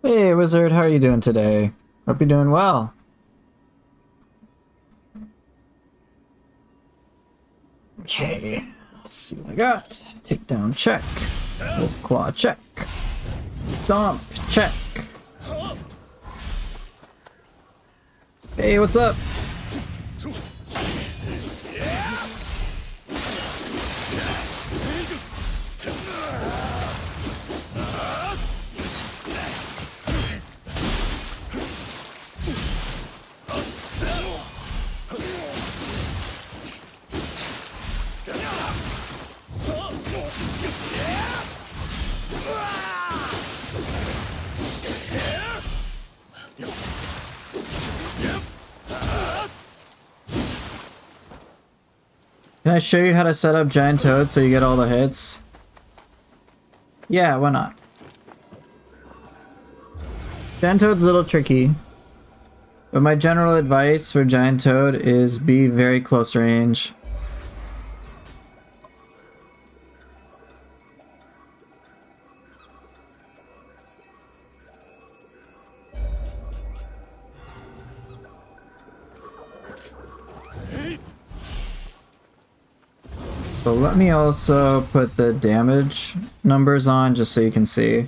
Hey, Wizard, how are you doing today? Hope you're doing well. Okay, let's see what I got. Takedown check. Wolf claw check. Stomp check. Hey, what's up? Can I show you how to set up Giant Toad so you get all the hits? Yeah, why not? Giant Toad's a little tricky, but my general advice for Giant Toad is be very close range. So let me also put the damage numbers on just so you can see.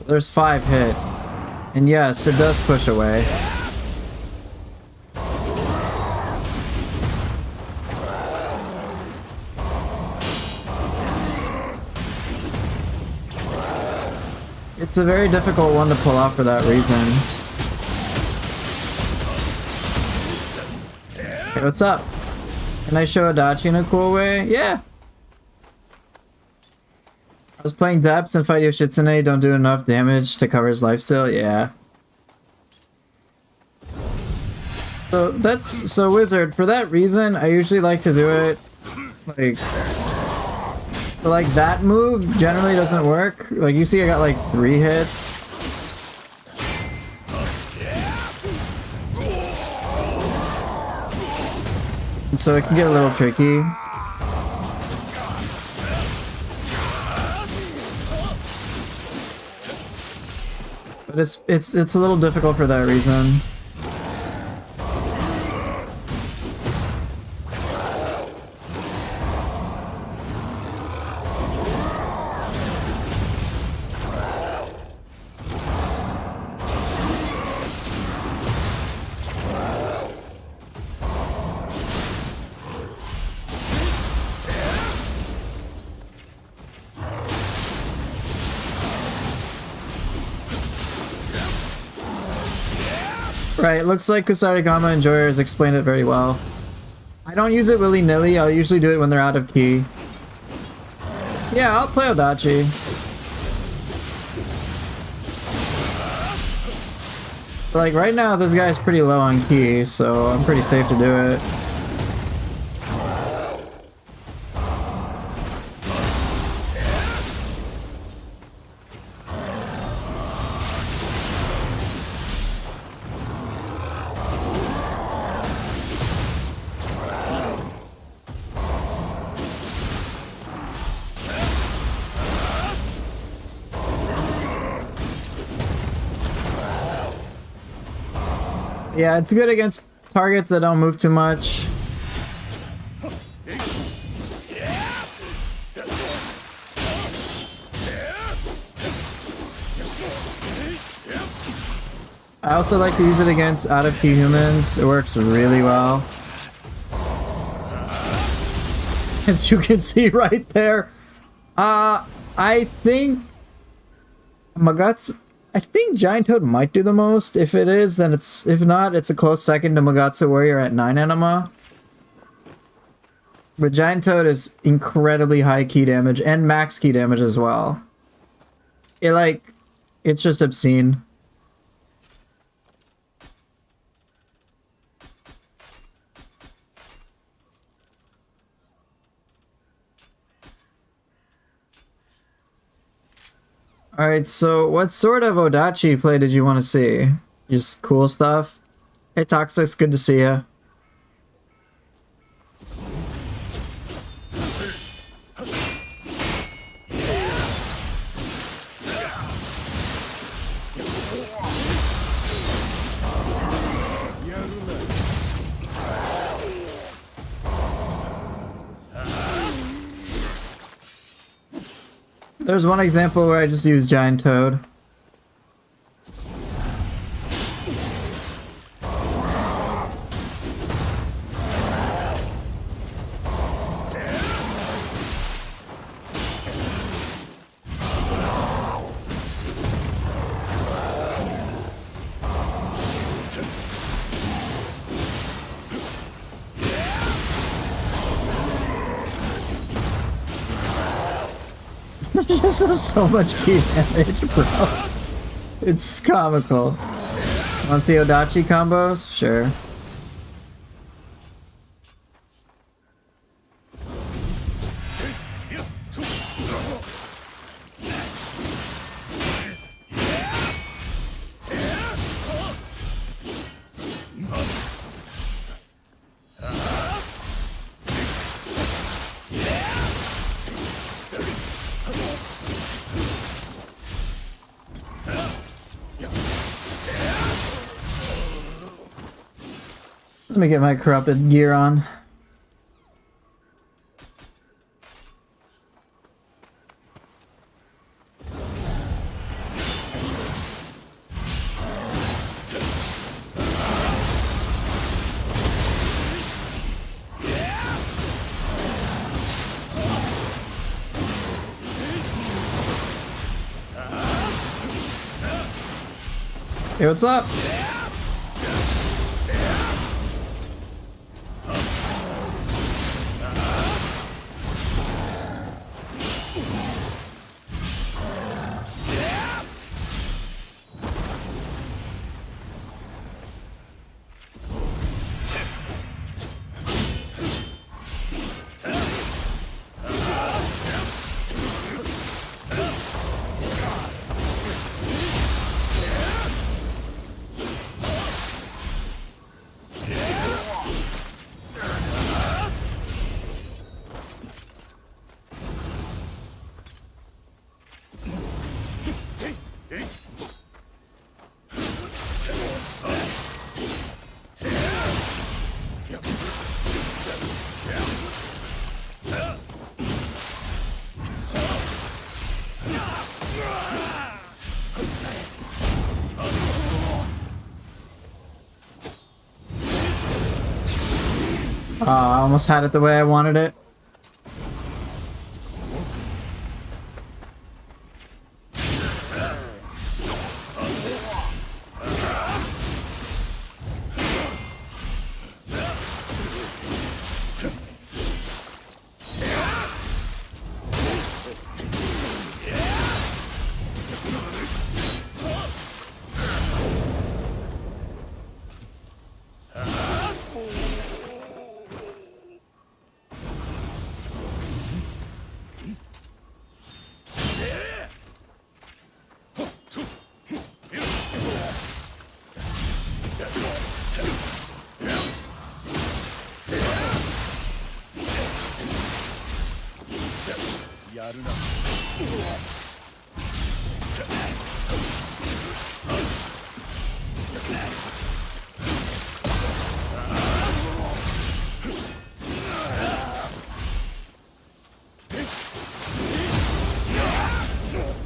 There's 5 hits. And yes, it does push away. It's a very difficult one to pull off for that reason. Hey, what's up? Can I show Odachi in a cool way? Yeah! I was playing Depths and fight Yoshitsune, don't do enough damage to cover his lifesteal? Yeah. So Wizard, for that reason, I usually like to do it, like... So like that move generally doesn't work. Like you see I got like 3 hits. And so it can get a little tricky. But it's a little difficult for that reason. Right, looks like Kusarigama Enjoyer has explained it very well. I don't use it willy-nilly, I'll usually do it when they're out of key. Yeah, I'll play Odachi. But like right now this guy's pretty low on key, so I'm pretty safe to do it. Yeah, it's good against targets that don't move too much. I also like to use it against out-of-key humans. It works really well. As you can see right there. I think I think Giant Toad might do the most. If it is, then it's... If not, it's a close second to Magatsu Warrior at 9 anima. But Giant Toad is incredibly high key damage and max key damage as well. It's just obscene. Alright, so what sort of Odachi play did you want to see? Just cool stuff? Hey Toxic's good to see ya. There's one example where I just use Giant Toad. This is so much key damage, bro. It's comical. Want to see Odachi combos? Sure. Let me get my corrupted gear on. Hey, what's up? I almost had it the way I wanted it.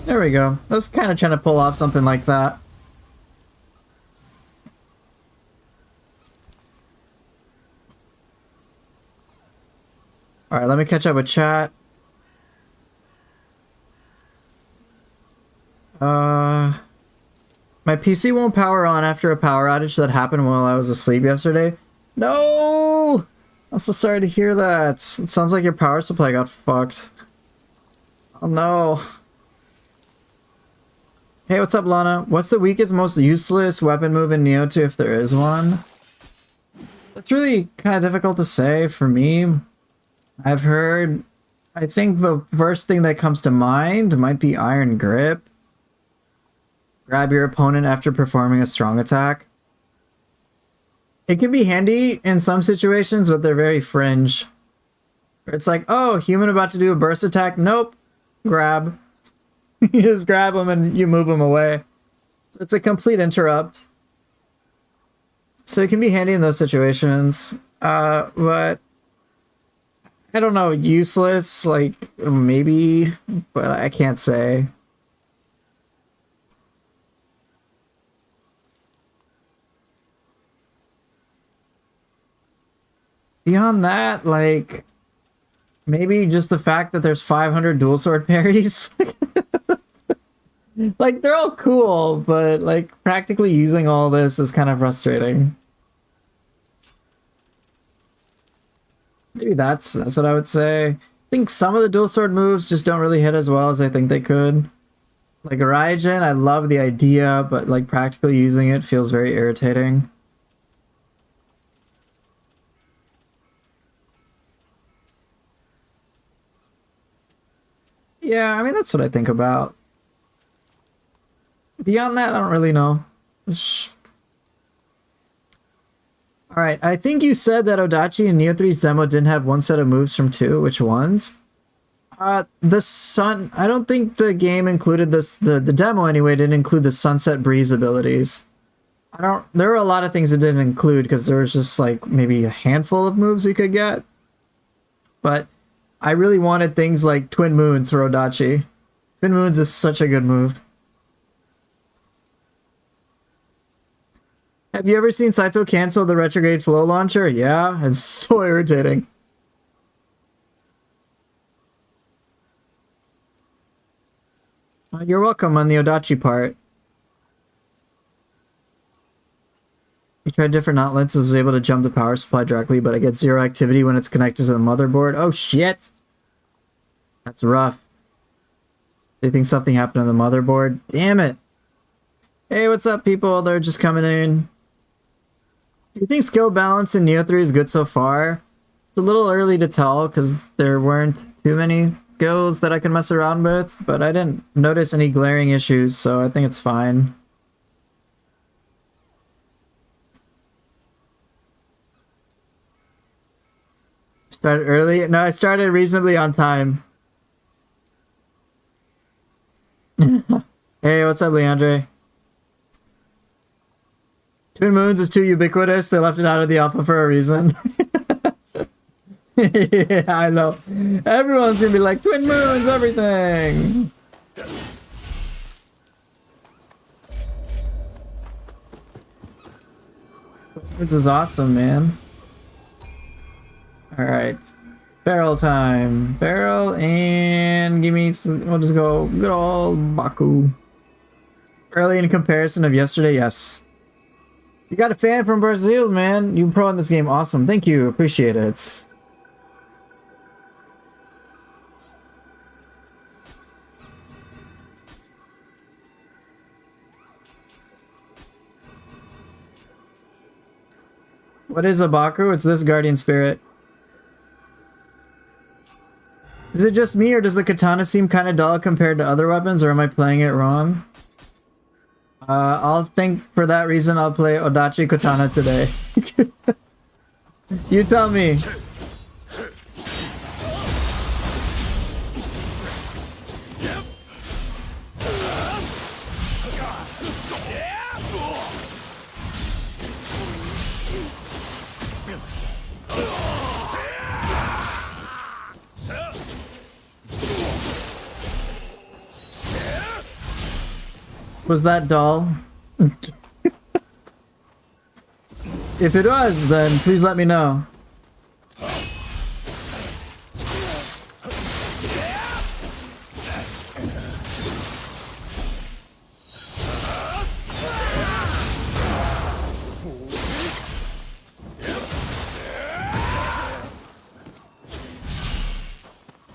There we go. I was kind of trying to pull off something like that. Alright, let me catch up with chat. My PC won't power on after a power outage that happened while I was asleep yesterday. No! I'm so sorry to hear that. It sounds like your power supply got fucked. Oh no. Hey, what's up, Lana? What's the weakest, most useless weapon move in Nioh 2 if there is one? It's really kind of difficult to say for me. I've heard... I think the first thing that comes to mind might be Iron Grip. Grab your opponent after performing a strong attack. It can be handy in some situations, but they're very fringe. It's like, oh, human about to do a burst attack? Nope. Grab. You just grab them and you move them away. It's a complete interrupt. So it can be handy in those situations. But I don't know, useless, like, maybe, but I can't say. Beyond that, like, maybe just the fact that there's 500 dual sword parries. Like, they're all cool, but, like, practically using all this is kind of frustrating. Maybe that's what I would say. I think some of the dual sword moves just don't really hit as well as I think they could. Like, Raijin, I love the idea, but, like, practically using it feels very irritating. Yeah, I mean, that's what I think about. Beyond that, I don't really know. Alright, I think you said that Odachi and Nioh 3's demo didn't have one set of moves from 2. Which ones? The sun... I don't think the game included this... The demo, anyway, didn't include the Sunset Breeze abilities. I don't... There were a lot of things it didn't include, because there was just, like, maybe a handful of moves we could get. But I really wanted things like Twin Moons for Odachi. Twin Moons is such a good move. Have you ever seen Saito cancel the retrograde flow launcher? Yeah, it's so irritating. You're welcome on the Odachi part. You tried different outlets and was able to jump the power supply directly, but I get zero activity when it's connected to the motherboard. Oh shit! That's rough. They think something happened on the motherboard. Damn it! Hey, what's up, people? They're just coming in. Do you think skill balance in Nioh 3 is good so far? It's a little early to tell because there weren't too many skills that I could mess around with, but I didn't notice any glaring issues, so I think it's fine. Started early? No, I started reasonably on time. Hey, what's up, Leandre? Twin Moons is too ubiquitous. They left it out of the alpha for a reason. Yeah, I know. Everyone's gonna be like, Twin Moons, everything! This is awesome, man. Alright. Barrel time. Barrel and give me some, we'll just go good old Baku. Early in comparison of yesterday, yes. You got a fan from Brazil, man. You pro in this game. Awesome. Thank you. Appreciate it. What is a Baku? It's this Guardian Spirit. Is it just me, or does the katana seem kind of dull compared to other weapons, or am I playing it wrong? I'll think for that reason I'll play Odachi Katana today. You tell me. Was that dull? If it was, then please let me know.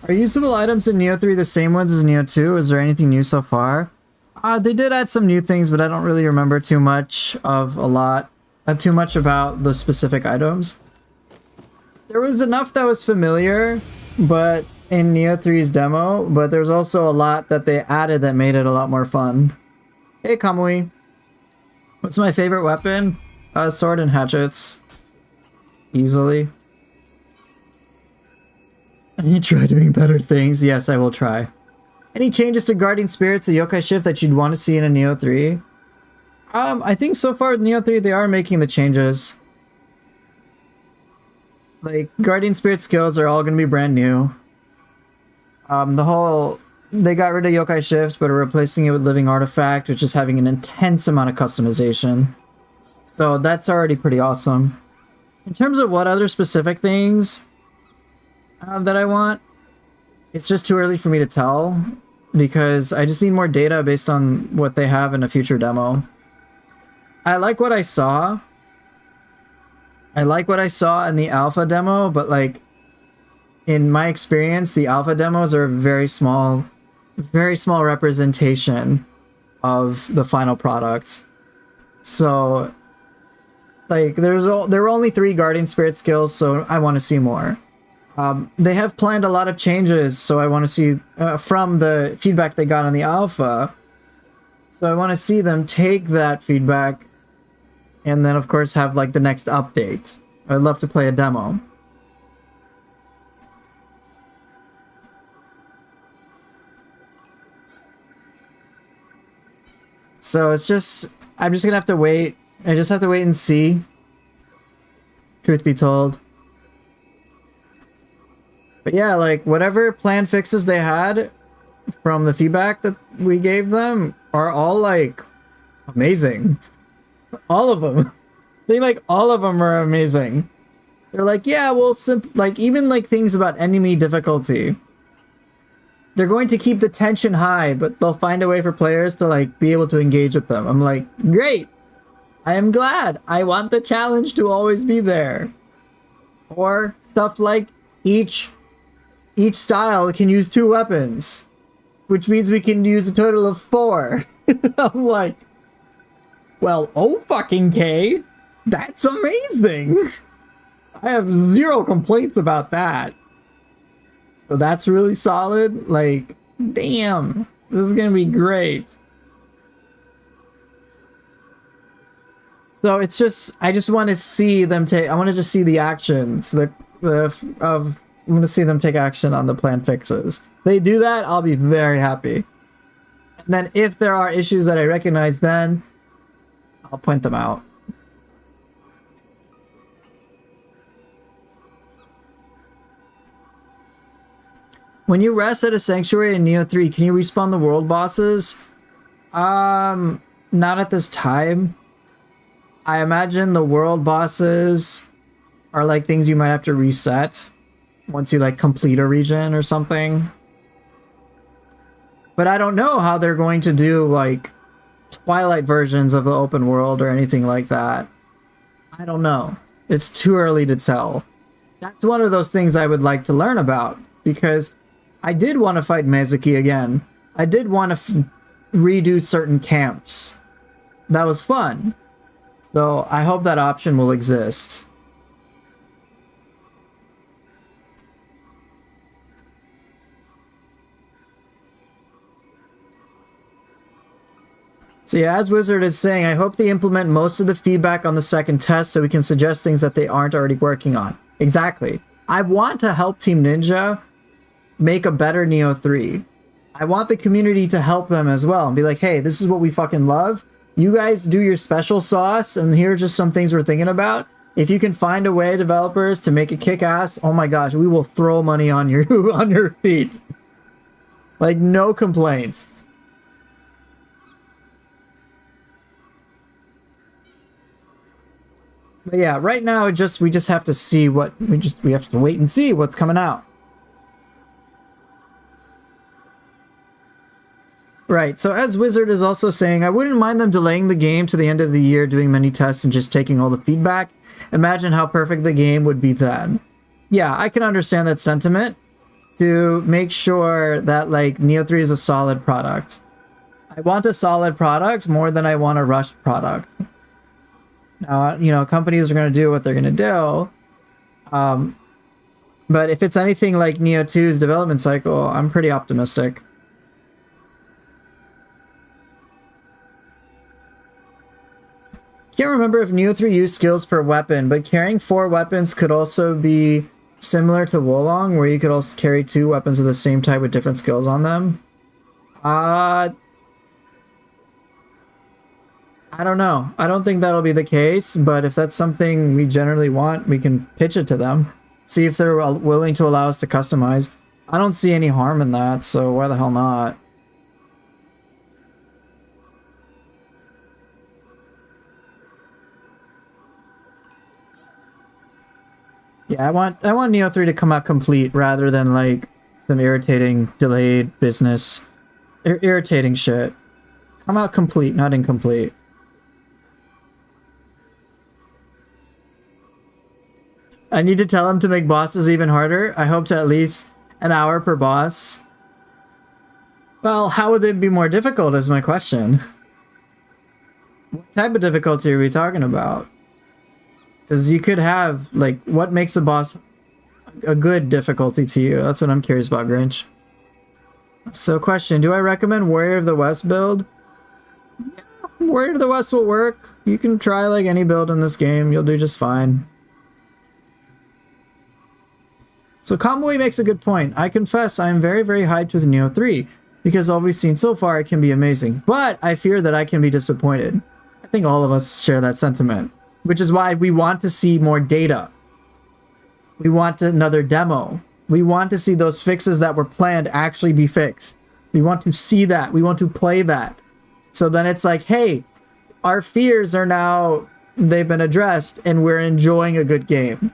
Are usable items in Nioh 3 the same ones as Nioh 2? Is there anything new so far? They did add some new things, but I don't really remember too much of too much about the specific items. There was enough that was familiar, but in Nioh 3's demo, but there's also a lot that they added that made it a lot more fun. Hey, Kamui. What's my favorite weapon? Sword and hatchets. Easily. I need to try doing better things. Yes, I will try. Any changes to Guardian Spirits or Yokai Shift that you'd want to see in a Nioh 3? I think so far with Nioh 3 they are making the changes. Like, Guardian Spirit skills are all going to be brand new. They got rid of Yokai Shift, but are replacing it with Living Artifact, which is having an intense amount of customization. So that's already pretty awesome. In terms of what other specific things that I want, it's just too early for me to tell, because I just need more data based on what they have in a future demo. I like what I saw. I like what I saw in the alpha demo, but like, in my experience, the alpha demos are very small representation of the final product. So, like, there were only 3 Guardian Spirit skills, so I want to see more. They have planned a lot of changes, so I want to see, from the feedback they got on the alpha, so I want to see them take that feedback and then, of course, have, like, the next update. I'd love to play a demo. So it's just, I'm just gonna have to wait. I just have to wait and see. Truth be told. But yeah, like, whatever plan fixes they had from the feedback that we gave them are all, like, amazing. All of them. I think, like, all of them are amazing. They're like, yeah, well, like, even, like, things about enemy difficulty. They're going to keep the tension high, but they'll find a way for players to, like, be able to engage with them. I'm like, great! I am glad! I want the challenge to always be there. Or stuff like each style can use 2 weapons, which means we can use a total of 4. I'm like, well, oh fucking K! That's amazing! I have 0 complaints about that. So that's really solid. Like, damn, this is gonna be great. So it's just, I just want to see them take. I want to just see the actions. I'm going to see them take action on the plan fixes. If they do that, I'll be very happy. And then if there are issues that I recognize, then I'll point them out. When you rest at a sanctuary in Nioh 3, can you respawn the world bosses? Not at this time. I imagine the world bosses are like things you might have to reset once you like complete a region or something. But I don't know how they're going to do like Twilight versions of the open world or anything like that. I don't know. It's too early to tell. That's one of those things I would like to learn about, because I did want to fight Mizuki again. I did want to redo certain camps. That was fun. So I hope that option will exist. So yeah, as Wizard is saying, I hope they implement most of the feedback on the second test so we can suggest things that they aren't already working on. Exactly. I want to help Team Ninja make a better Nioh 3. I want the community to help them as well and be like, hey, this is what we fucking love. You guys do your special sauce, and here are just some things we're thinking about. If you can find a way, developers, to make it kick ass, oh my gosh, we will throw money on you on your feet. Like, no complaints. But yeah, right now we just have to see what we have to wait and see what's coming out. Right, so as Wizard is also saying, I wouldn't mind them delaying the game to the end of the year, doing many tests and just taking all the feedback. Imagine how perfect the game would be then. Yeah, I can understand that sentiment, to make sure that, like, Nioh 3 is a solid product. I want a solid product more than I want a rushed product. Now, you know, companies are going to do what they're going to do. But if it's anything like Nioh 2's development cycle, I'm pretty optimistic. Can't remember if Nioh 3 used skills per weapon, but carrying 4 weapons could also be similar to Wolong, where you could also carry 2 weapons of the same type with different skills on them. I don't know. I don't think that'll be the case, but if that's something we generally want, we can pitch it to them. See if they're willing to allow us to customize. I don't see any harm in that, so why the hell not? Yeah, I want Nioh 3 to come out complete rather than like some irritating delayed business. Irritating shit. Come out complete, not incomplete. I need to tell him to make bosses even harder. I hope to at least an hour per boss. Well, how would they be more difficult is my question. What type of difficulty are we talking about? Because you could have, like, what makes a boss a good difficulty to you? That's what I'm curious about, Grinch. So, question, do I recommend Warrior of the West build? Yeah, Warrior of the West will work. You can try, like, any build in this game. You'll do just fine. So, Kamui makes a good point. I confess I am very, very hyped with Nioh 3, because all we've seen so far, it can be amazing. But I fear that I can be disappointed. I think all of us share that sentiment. Which is why we want to see more data. We want another demo. We want to see those fixes that were planned actually be fixed. We want to see that. We want to play that. So then it's like, hey, our fears are now, they've been addressed and we're enjoying a good game.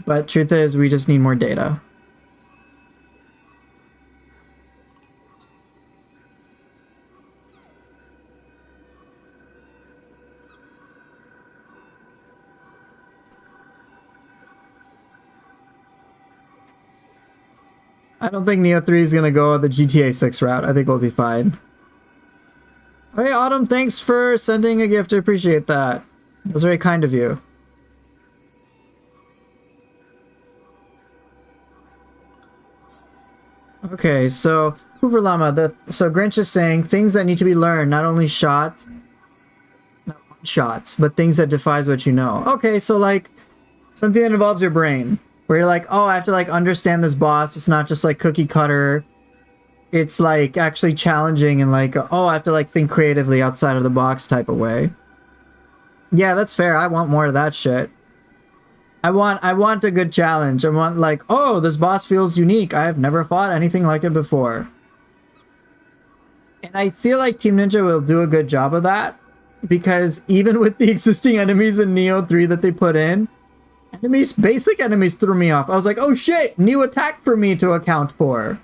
But truth is, we just need more data. I don't think Nioh 3 is going to go the GTA 6 route. I think we'll be fine. Hey, Autumn, thanks for sending a gift. I appreciate that. That was very kind of you. Okay, so Hoover Llama, so Grinch is saying things that need to be learned, not only shots, not shots, but things that defies what you know. Okay, so like something that involves your brain. Where you're like, oh, I have to like understand this boss. It's not just like cookie cutter. It's like actually challenging and like, oh, I have to like think creatively outside of the box type of way. Yeah, that's fair. I want more of that shit. I want a good challenge. I want like, oh, this boss feels unique. I have never fought anything like it before. And I feel like Team Ninja will do a good job of that. Because even with the existing enemies in Nioh 3 that they put in, basic enemies threw me off. I was like, oh shit, new attack for me to account for.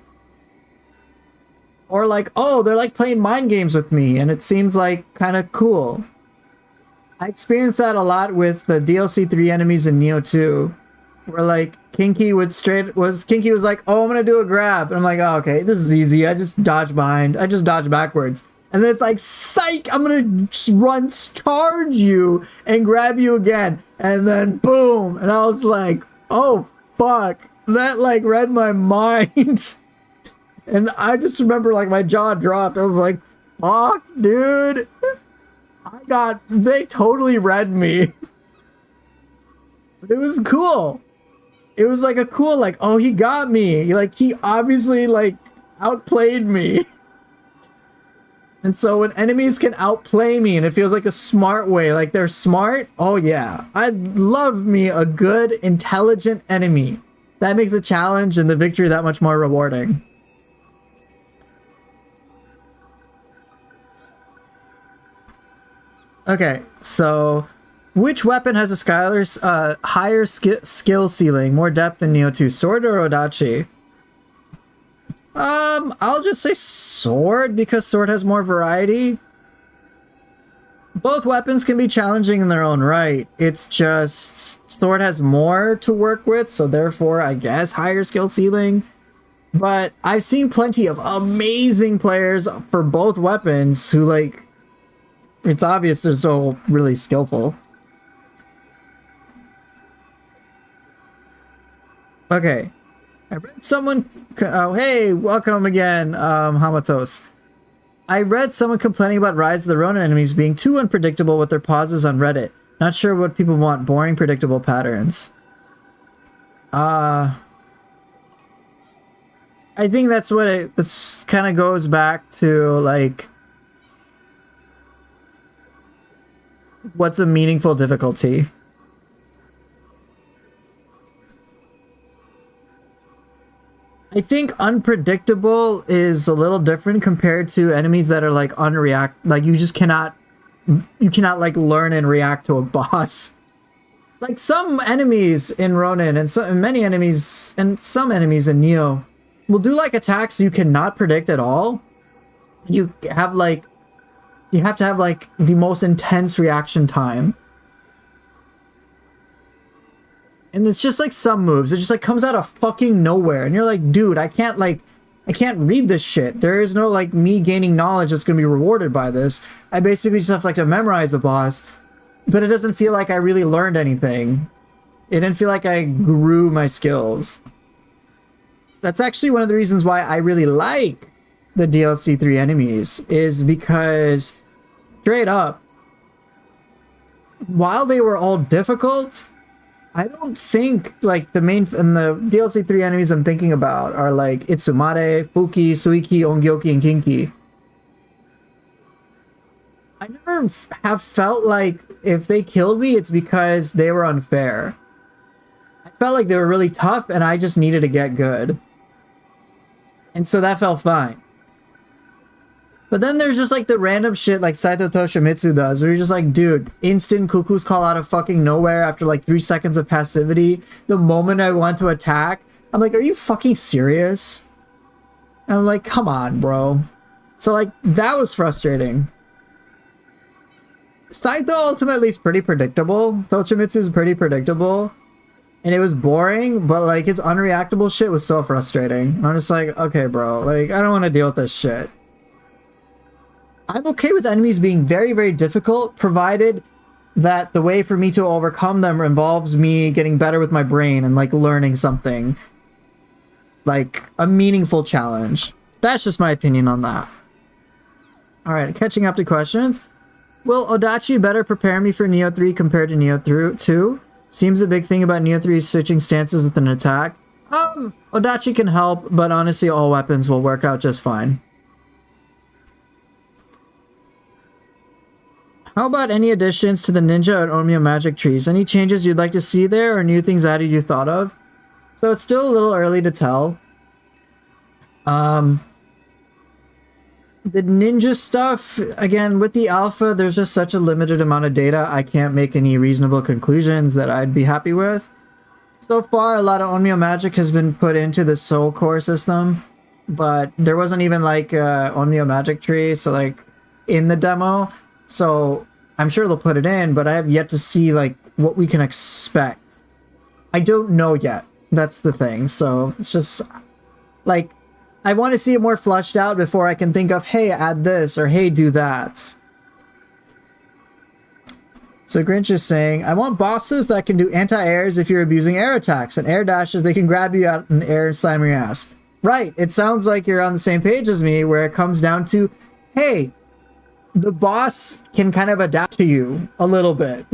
Or like, oh, they're like playing mind games with me, and it seems like kind of cool. I experienced that a lot with the DLC 3 enemies in Nioh 2. Where like, Kinky was like, oh, I'm gonna do a grab. And I'm like, oh, okay, this is easy. I just dodge behind. I just dodge backwards. And then it's like, psych, I'm gonna charge you and grab you again. And then boom. And I was like, oh, fuck. That like read my mind. And I just remember like my jaw dropped. I was like, fuck, dude. They totally read me. But it was cool. It was like a cool, like, oh, he got me. Like, he obviously like outplayed me. And so when enemies can outplay me and it feels like a smart way, like they're smart, oh yeah. I love me a good, intelligent enemy. That makes the challenge and the victory that much more rewarding. Okay, so which weapon has a Skylar's higher skill ceiling, more depth than Nioh 2, Sword or Odachi? I'll just say Sword, because Sword has more variety. Both weapons can be challenging in their own right. It's just Sword has more to work with, so therefore, I guess, higher skill ceiling. But I've seen plenty of amazing players for both weapons who, like, it's obvious they're so really skillful. Okay. I read someone... Oh, hey, welcome again, Hamatos. I read someone complaining about Rise of the Ronin enemies being too unpredictable with their pauses on Reddit. Not sure what people want. Boring, predictable patterns. I think that's what this kind of goes back to, like... What's a meaningful difficulty? I think unpredictable is a little different compared to enemies that are like unreact. Like you cannot like learn and react to a boss. Like some enemies in Ronin and many enemies and some enemies in Nioh will do like attacks you cannot predict at all. You have to have like the most intense reaction time. And it's just like some moves. It just like comes out of fucking nowhere. And you're like, dude, I can't read this shit. There is no like me gaining knowledge that's gonna be rewarded by this. I basically just have to like to memorize the boss. But it doesn't feel like I really learned anything. It didn't feel like I grew my skills. That's actually one of the reasons why I really like the DLC 3 enemies, is because straight up, while they were all difficult, I don't think like the DLC 3 enemies I'm thinking about are like Itsumare, Fuki, Suiki, Ongyoki, and Kinki. I never have felt like if they killed me, it's because they were unfair. I felt like they were really tough and I just needed to get good. And so that felt fine. But then there's just like the random shit like Saito Toshimitsu does, where you're just like, dude, instant cuckoo's call out of fucking nowhere after like 3 seconds of passivity. The moment I want to attack, I'm like, are you fucking serious? And I'm like, come on, bro. So like, that was frustrating. Saito ultimately is pretty predictable. Toshimitsu is pretty predictable. And it was boring, but like his unreactable shit was so frustrating. I'm just like, okay, bro, like I don't want to deal with this shit. I'm okay with enemies being very, very difficult, provided that the way for me to overcome them involves me getting better with my brain and like learning something. Like a meaningful challenge. That's just my opinion on that. Alright, catching up to questions. Will Odachi better prepare me for Nioh 3 compared to Nioh 2? Seems a big thing about Nioh 3 is switching stances with an attack. Odachi can help, but honestly all weapons will work out just fine. How about any additions to the ninja and Onmyo magic trees? Any changes you'd like to see there or new things added you thought of? So it's still a little early to tell. The ninja stuff, again, with the alpha, there's just such a limited amount of data. I can't make any reasonable conclusions that I'd be happy with. So far, a lot of Onmyo magic has been put into the soul core system, but there wasn't even like a Onmyo magic tree, so like in the demo. So I'm sure they'll put it in, but I have yet to see like what we can expect. I don't know yet. That's the thing. So it's just like I want to see it more fleshed out before I can think of, hey, add this or hey, do that. So Grinch is saying, I want bosses that can do anti-airs if you're abusing air attacks, and air dashes they can grab you out in the air and slam your ass. Right. It sounds like you're on the same page as me, where it comes down to, hey, the boss can kind of adapt to you a little bit.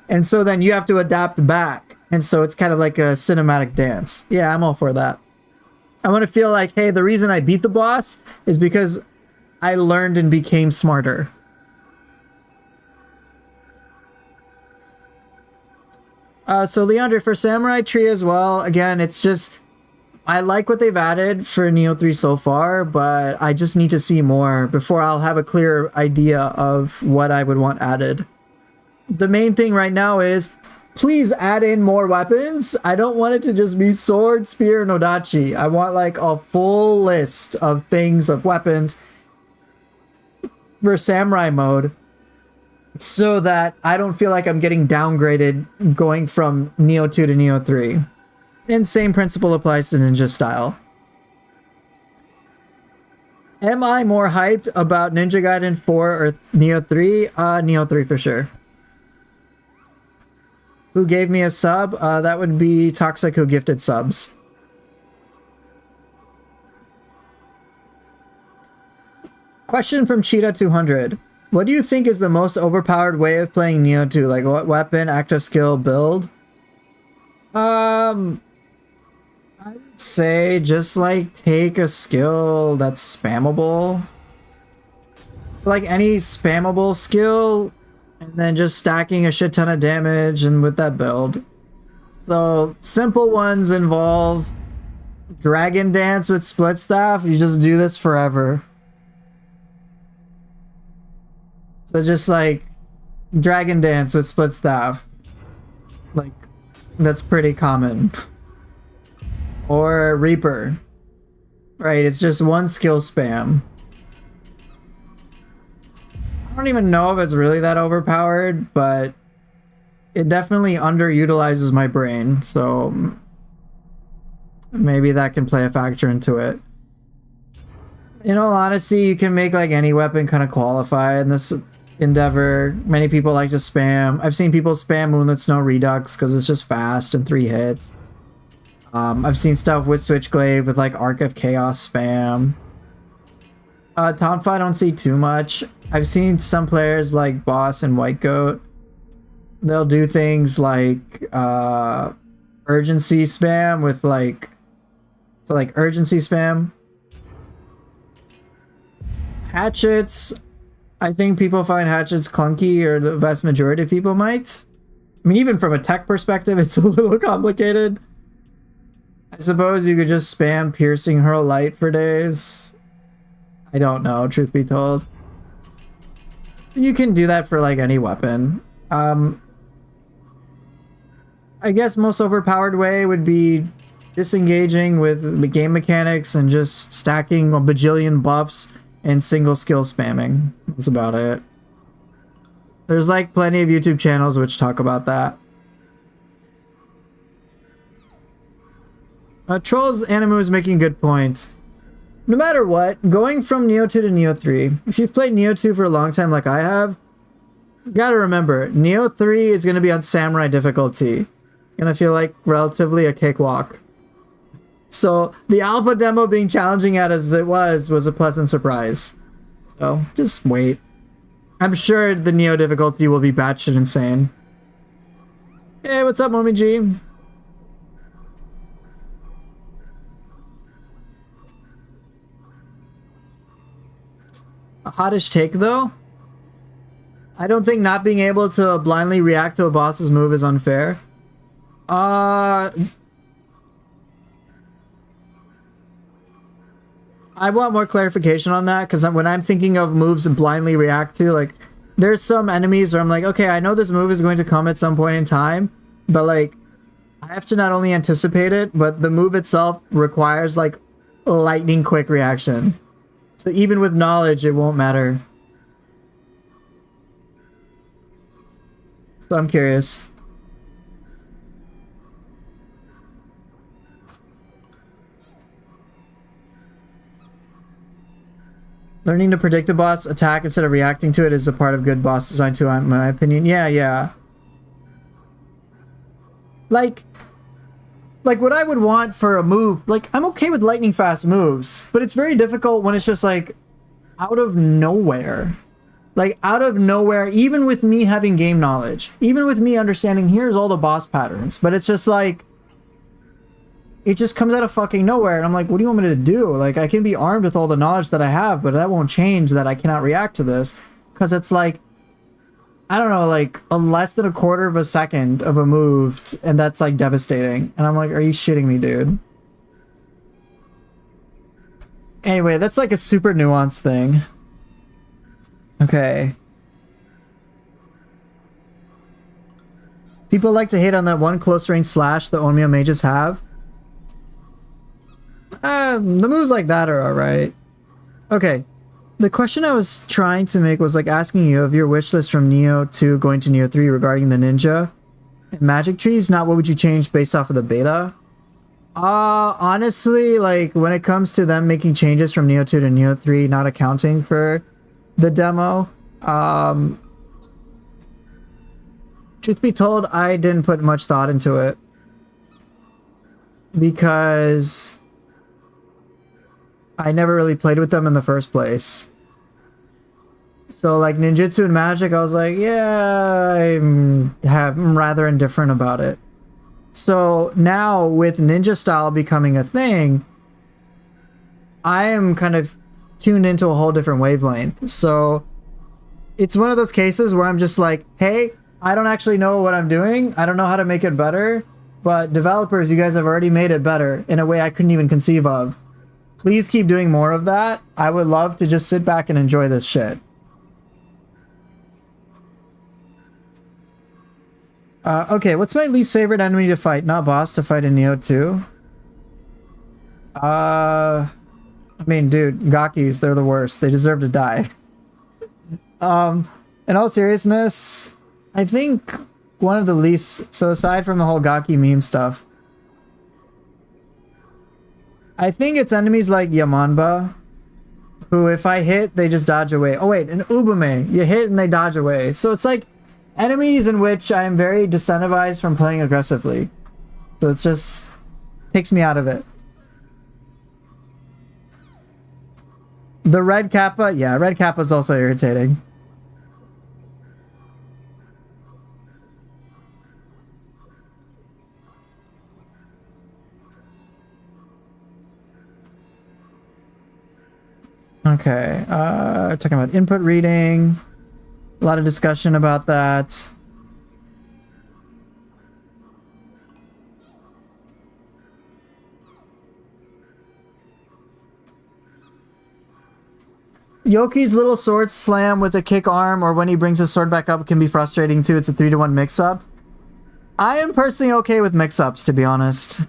And so then you have to adapt back. And so it's kind of like a cinematic dance. Yeah, I'm all for that. I want to feel like, hey, the reason I beat the boss is because I learned and became smarter. So Leander, for Samurai Tree as well, again, it's just, I like what they've added for Nioh 3 so far, but I just need to see more before I'll have a clear idea of what I would want added. The main thing right now is, please add in more weapons. I don't want it to just be sword, spear, and Odachi. I want like a full list of things, of weapons for Samurai mode, so that I don't feel like I'm getting downgraded going from Nioh 2 to Nioh 3. And same principle applies to Ninja Style. Am I more hyped about Ninja Gaiden 4 or Nioh 3? Nioh 3 for sure. Who gave me a sub? That would be Toxic, who gifted subs. Question from Cheetah200. What do you think is the most overpowered way of playing Nioh 2? Like what weapon, active skill, build? I'd say just like take a skill that's spammable. Like any spammable skill, and then just stacking a shit ton of damage and with that build. So simple ones involve Dragon dance with split staff, you just do this forever. So just like dragon dance with split staff. Like, that's pretty common. Or Reaper. Right, it's just one skill spam. I don't even know if it's really that overpowered, but it definitely underutilizes my brain, so maybe that can play a factor into it. In all honesty, you can make like any weapon kind of qualify in this endeavor. Many people like to spam. I've seen people spam Moonlit Snow Redux because it's just fast and 3 hits. I've seen stuff with Switchglaive with like Arc of Chaos spam. Tonfa I don't see too much. I've seen some players like Boss and White Goat. They'll do things like urgency spam with like, so like urgency spam. Hatchets, I think people find hatchets clunky, or the vast majority of people might. I mean, even from a tech perspective, it's a little complicated. I suppose you could just spam piercing hurl light for days. I don't know, truth be told. You can do that for like any weapon. I guess most overpowered way would be disengaging with the game mechanics and just stacking a bajillion buffs and single skill spamming. That's about it. There's like plenty of YouTube channels which talk about that. Trolls Animu is making good points. No matter what, going from Nioh 2 to Nioh 3, if you've played Nioh 2 for a long time like I have, you gotta remember, Nioh 3 is gonna be on Samurai difficulty. It's gonna feel like relatively a cakewalk. So the alpha demo being challenging as it was a pleasant surprise. So just wait. I'm sure the Nioh difficulty will be batshit insane. Hey, what's up, Mommy G? A hottish take though? I don't think not being able to blindly react to a boss's move is unfair. I want more clarification on that, because when I'm thinking of moves and blindly react to, like, there's some enemies where I'm like, okay, I know this move is going to come at some point in time, but like, I have to not only anticipate it, but the move itself requires like a lightning quick reaction. So even with knowledge, it won't matter. So I'm curious. Learning to predict a boss attack instead of reacting to it is a part of good boss design too, in my opinion. Yeah. Like what I would want for a move, like, I'm okay with lightning fast moves, but it's very difficult when it's just like out of nowhere. Like out of nowhere, even with me having game knowledge, even with me understanding here's all the boss patterns, but it's just like, it just comes out of fucking nowhere, and I'm like, what do you want me to do? Like, I can be armed with all the knowledge that I have, but that won't change that I cannot react to this, because it's like, I don't know, like a less than a quarter of a second of a move, and that's like devastating. And I'm like, are you shitting me, dude? Anyway, that's like a super nuanced thing. Okay. People like to hate on that one close range slash that Onmyo mages have. The moves like that are alright. Okay. The question I was trying to make was like asking you of your wish list from Nioh 2 going to Nioh 3 regarding the ninja and magic trees, not what would you change based off of the beta. Honestly, like when it comes to them making changes from Nioh 2 to Nioh 3, not accounting for the demo, truth be told, I didn't put much thought into it because I never really played with them in the first place. So like ninjutsu and magic, I was like, yeah, I'm rather indifferent about it. So now with ninja style becoming a thing, I am kind of tuned into a whole different wavelength. So it's one of those cases where I'm just like, hey, I don't actually know what I'm doing. I don't know how to make it better. But developers, you guys have already made it better in a way I couldn't even conceive of. Please keep doing more of that. I would love to just sit back and enjoy this shit. Okay, what's my least favorite enemy to fight? Not boss, to fight in Nioh 2? I mean, dude, Gakis, they're the worst. They deserve to die. In all seriousness, I think one of the least... So aside from the whole Gaki meme stuff, I think it's enemies like Yamanba, who if I hit, they just dodge away. Oh wait, an Ubume, you hit and they dodge away. So it's like enemies in which I am very disincentivized from playing aggressively. So it just takes me out of it. The red Kappa, yeah, red Kappa is also irritating. Okay, talking about input reading. A lot of discussion about that. Yoki's little sword slam with a kick arm, or when he brings his sword back up, can be frustrating too. It's a 3-to-1 mix-up. I am personally okay with mix-ups, to be honest.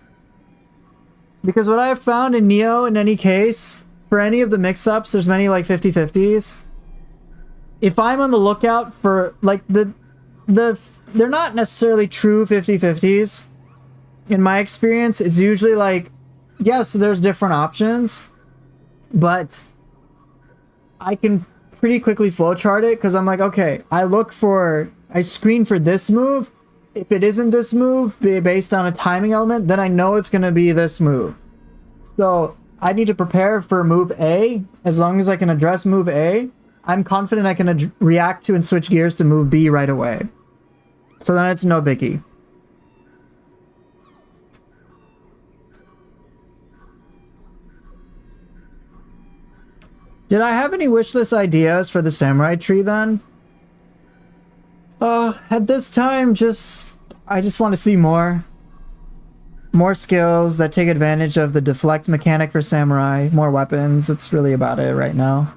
Because what I have found in Nioh, in any case, for any of the mix-ups, there's many like 50-50s. If I'm on the lookout for like they're not necessarily true 50-50s. In my experience, it's usually like, yes, there's different options, but I can pretty quickly flowchart it because I'm like, okay, I screen for this move. If it isn't this move, based on a timing element, then I know it's going to be this move. So I need to prepare for move A. As long as I can address move A, I'm confident I can react to and switch gears to move B right away. So then it's no biggie. Did I have any wishlist ideas for the samurai tree then? At this time, I just want to see more. More skills that take advantage of the deflect mechanic for samurai. More weapons. That's really about it right now.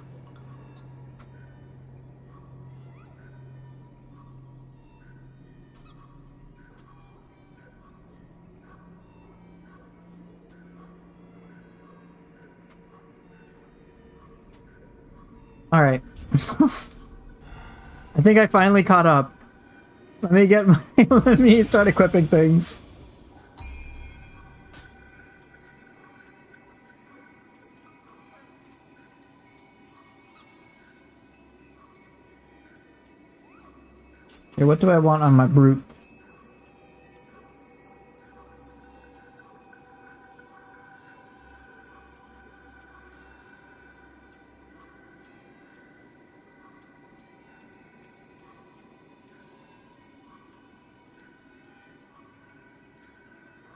Alright. I think I finally caught up. Let me get my... Let me start equipping things. Okay, what do I want on my brute?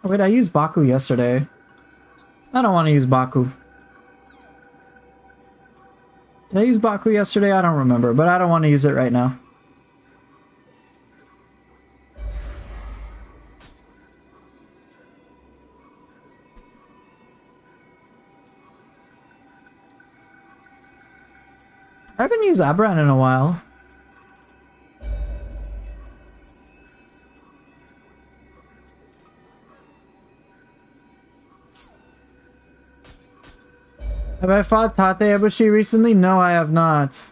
Oh, wait, I used Baku yesterday. I don't want to use Baku. Did I use Baku yesterday? I don't remember, but I don't want to use it right now. I haven't used Abraham in a while. Have I fought Tate Ebushi recently? No, I have not.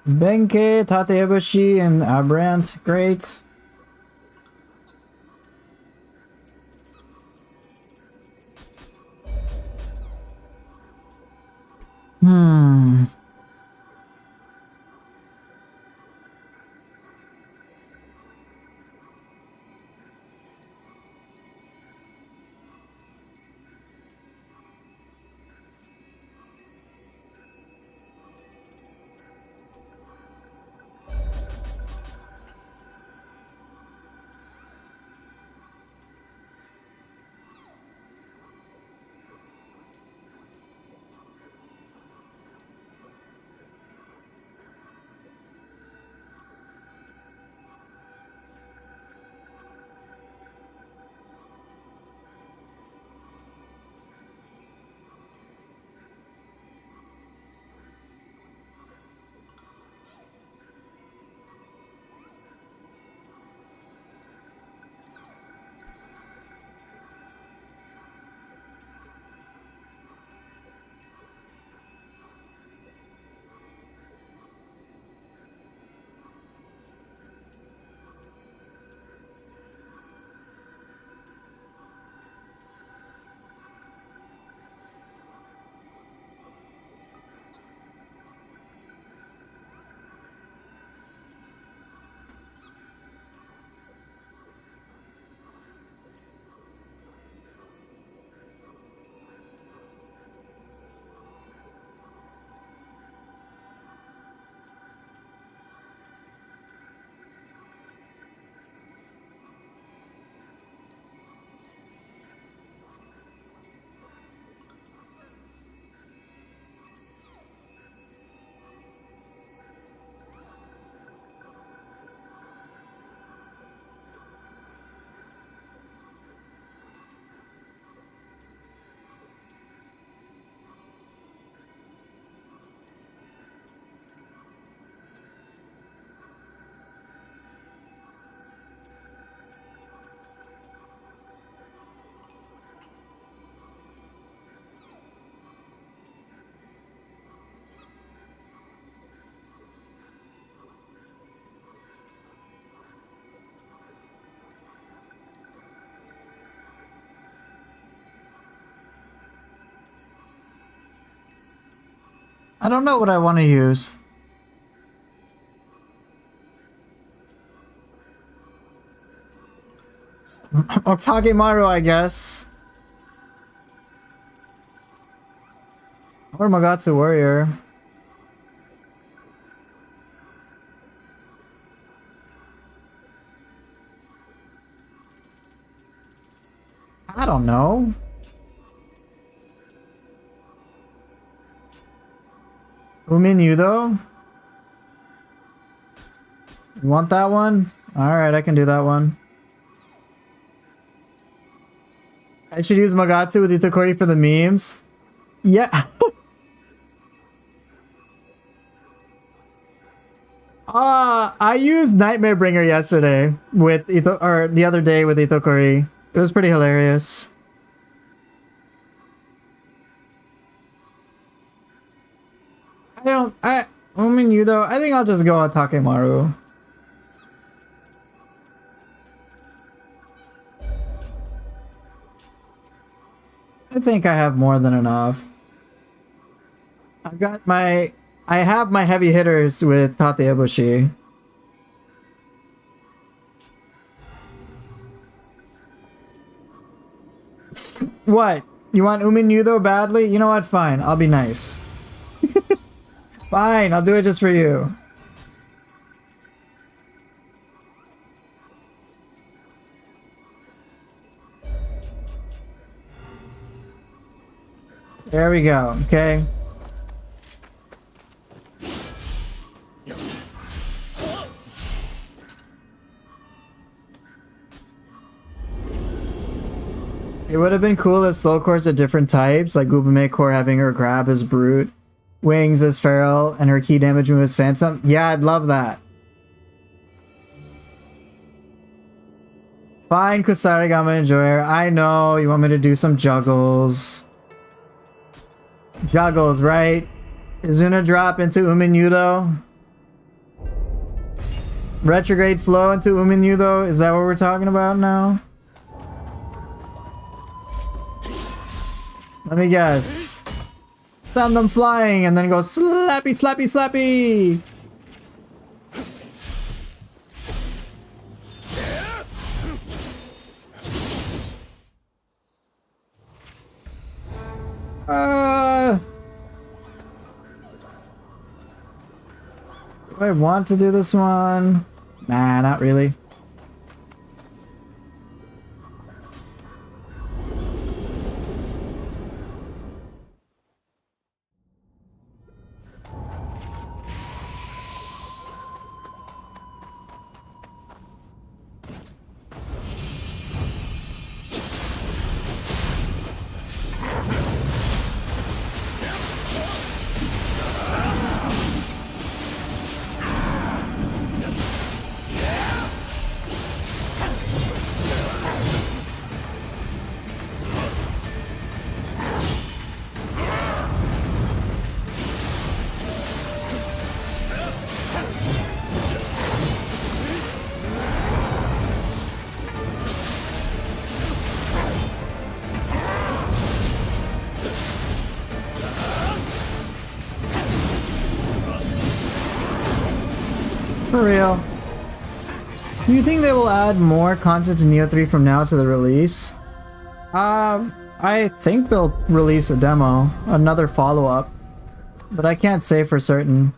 Benkei, Tateyoshi, and Abrant. Great. Hmm. I don't know what I want to use. Oktakemaru, I guess. Or Magatsu Warrior. I don't know. Umin You want that one? Alright, I can do that one. I should use Magatsu with Itakori for the memes. Yeah. I used Nightmare Bringer yesterday with the other day with Itakori. It was pretty hilarious. I think I'll just go on Takemaru. I think I have more than enough. I have my heavy hitters with Tateyoshi. What? You want Umin badly? You know what? Fine. I'll be nice. Fine. I'll do it just for you. There we go. Okay. It would have been cool if Soul Core's are different types, like Gubame Core having her grab as Brute, Wings as Feral, and her key damage move as Phantom. Yeah, I'd love that. Fine, Kusarigama Enjoyer. I know, you want me to do some juggles. Juggles, right? Izuna drop into Umin. Retrograde flow into Uminyu though? Is that what we're talking about now? Let me guess. Send them flying and then go slappy, slappy, slappy! Do I want to do this one? Nah, not really. For real. Do you think they will add more content to Nioh 3 from now to the release? I think they'll release a demo, another follow-up, but I can't say for certain.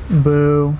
Boo.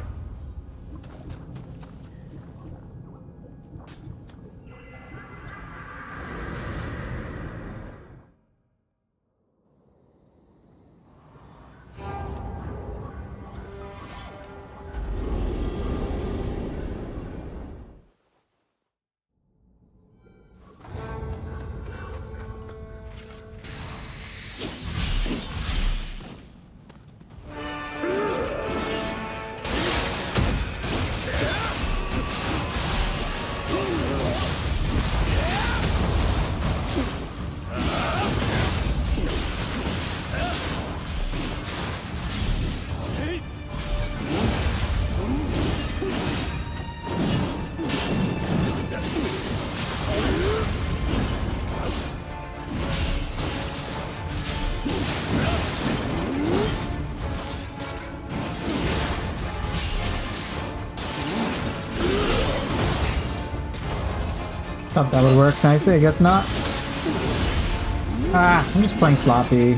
Thought that would work nicely, I guess not. Ah, I'm just playing sloppy.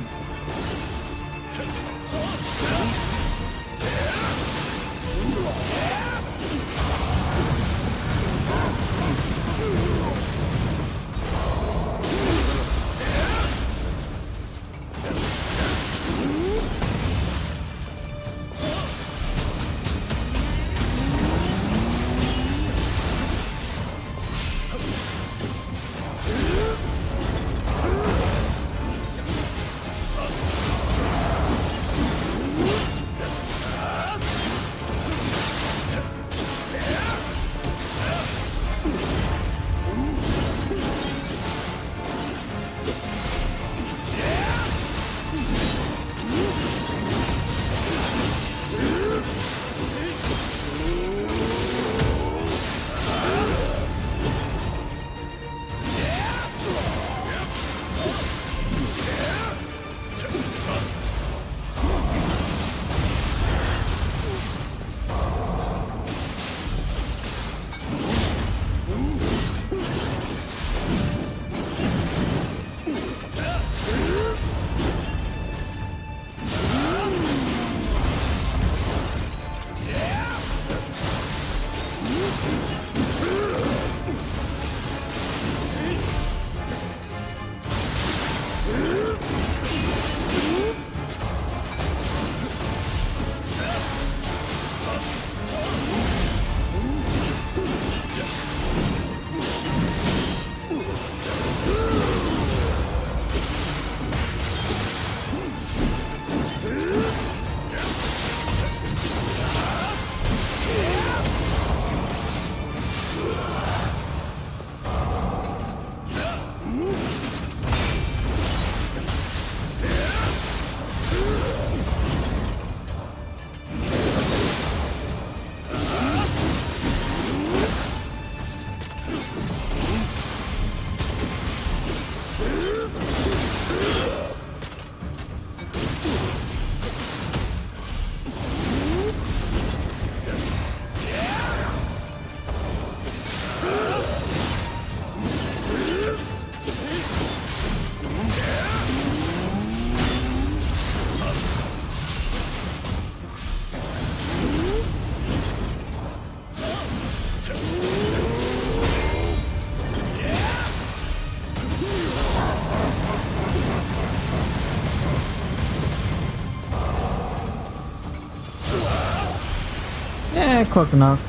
Eh, close enough.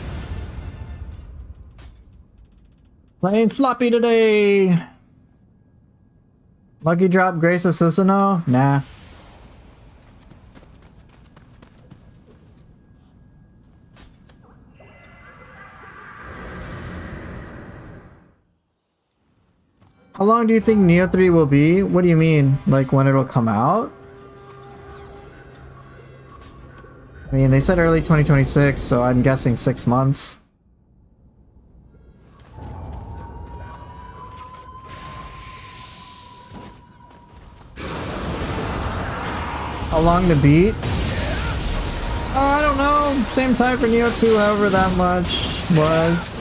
Playing sloppy today. Lucky drop Grace Assassino? Nah. How long do you think Nioh 3 will be? What do you mean? Like when it'll come out? I mean, they said early 2026, so I'm guessing 6 months. How long to beat? I don't know. Same time for Nioh 2, however that much was.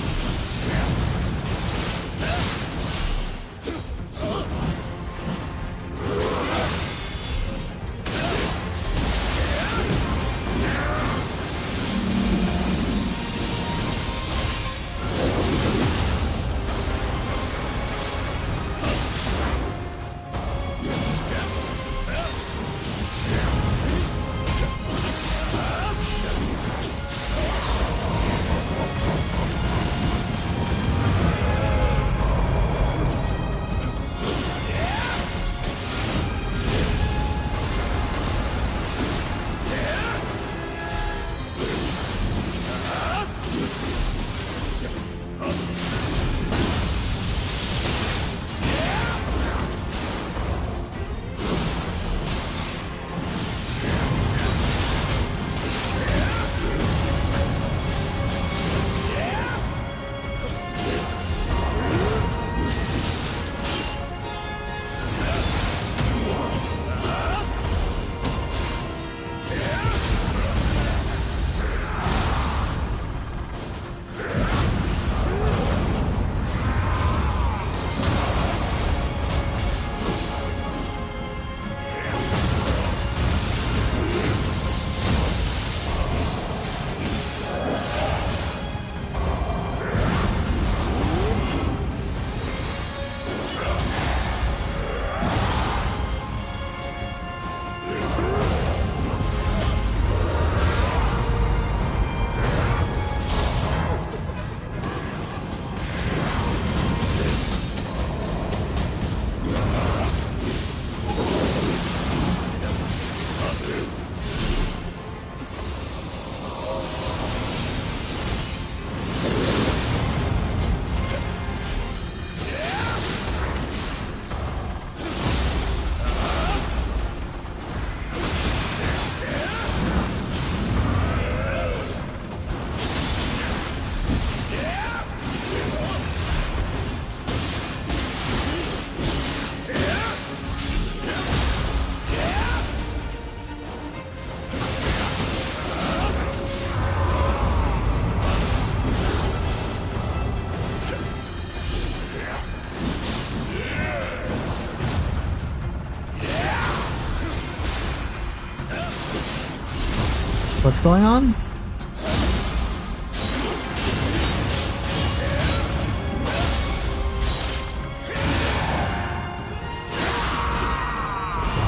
What's going on?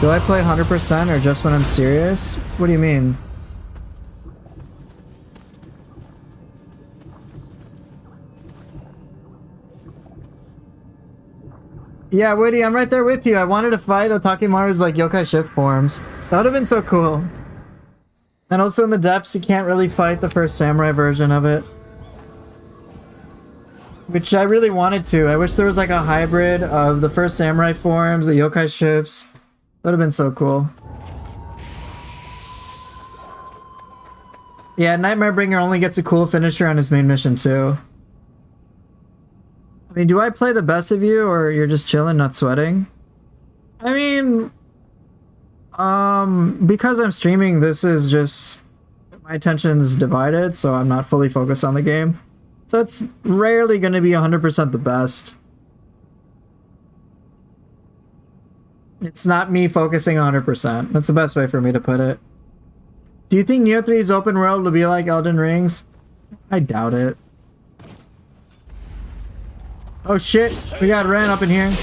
Do I play 100% or just when I'm serious? What do you mean? Yeah, Woody, I'm right there with you. I wanted to fight Otakimaru's like yokai shift forms. That would have been so cool. And also in the depths, you can't really fight the first samurai version of it. Which I really wanted to. I wish there was like a hybrid of the first samurai forms, the yokai shifts. That would have been so cool. Yeah, Nightmare Bringer only gets a cool finisher on his main mission too. I mean, do I play the best of you or you're just chilling, not sweating? I mean... because I'm streaming, this is just... my attention's divided, so I'm not fully focused on the game. So it's rarely going to be 100% the best. It's not me focusing 100%. That's the best way for me to put it. Do you think Nioh 3's open world will be like Elden Ring's? I doubt it. Oh shit, we got Ren up in here.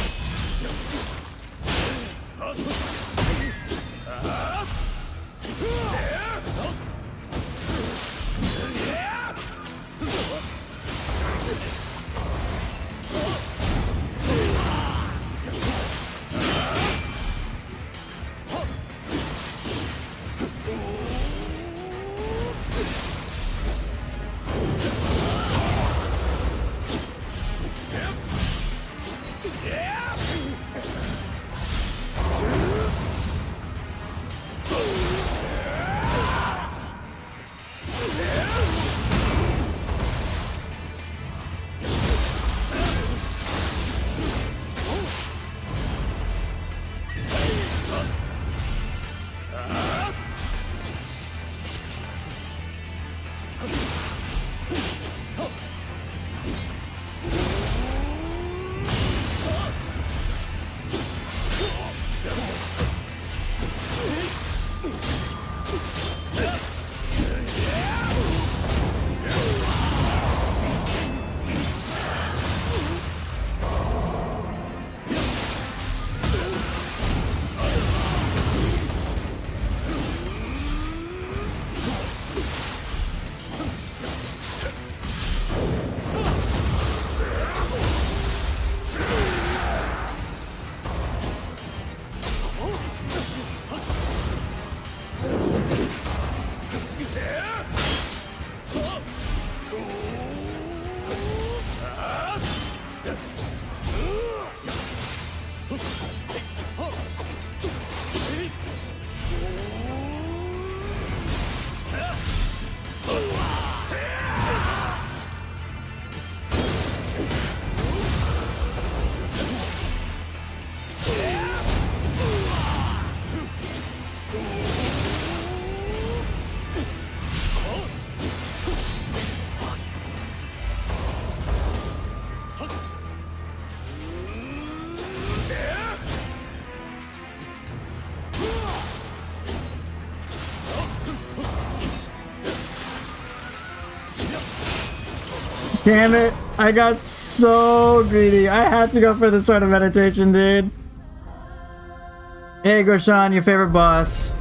Damn it, I got so greedy. I had to go for this sort of meditation, dude. Hey, Goshan, your favorite boss.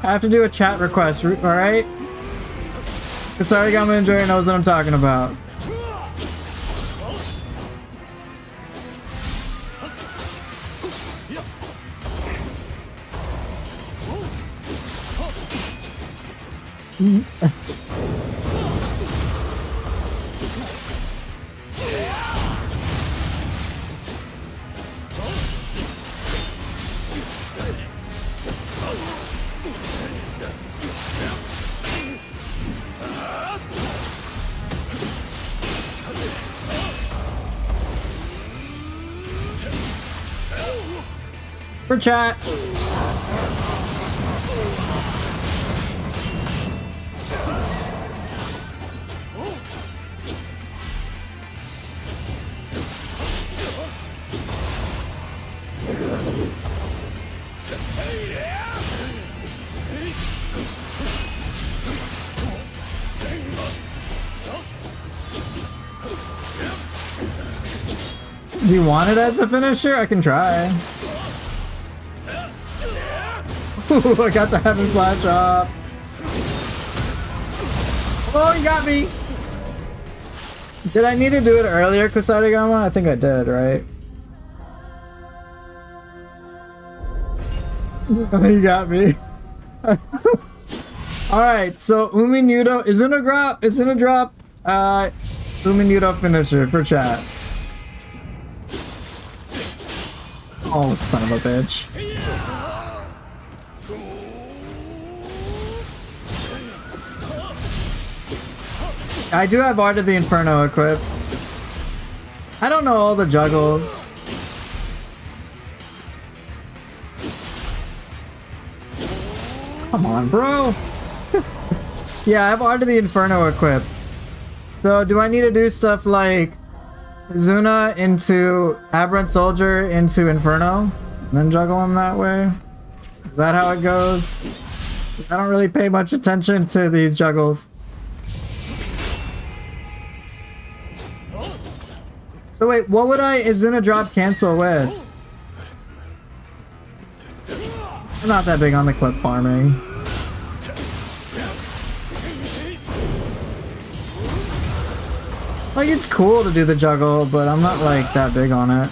I have to do a chat request, alright? Kasarigama Enjoyer knows what I'm talking about. For chat. Do you want it as a finisher? I can try. Ooh, I got the heaven flash up. Oh, you got me. Did I need to do it earlier, Kusarigama? I think I did, right? You got me. Alright, so Uminudo, Izuna drop, Uminudo finisher for chat. Oh, son of a bitch. I do have Art of the Inferno equipped. I don't know all the juggles. Come on, bro. Yeah, I have Art of the Inferno equipped. So do I need to do stuff like Zuna into Aberrant Soldier into Inferno? And then juggle him that way? Is that how it goes? I don't really pay much attention to these juggles. So wait, what would I Izuna drop cancel with? I'm not that big on the clip farming. Like, it's cool to do the juggle, but I'm not like that big on it.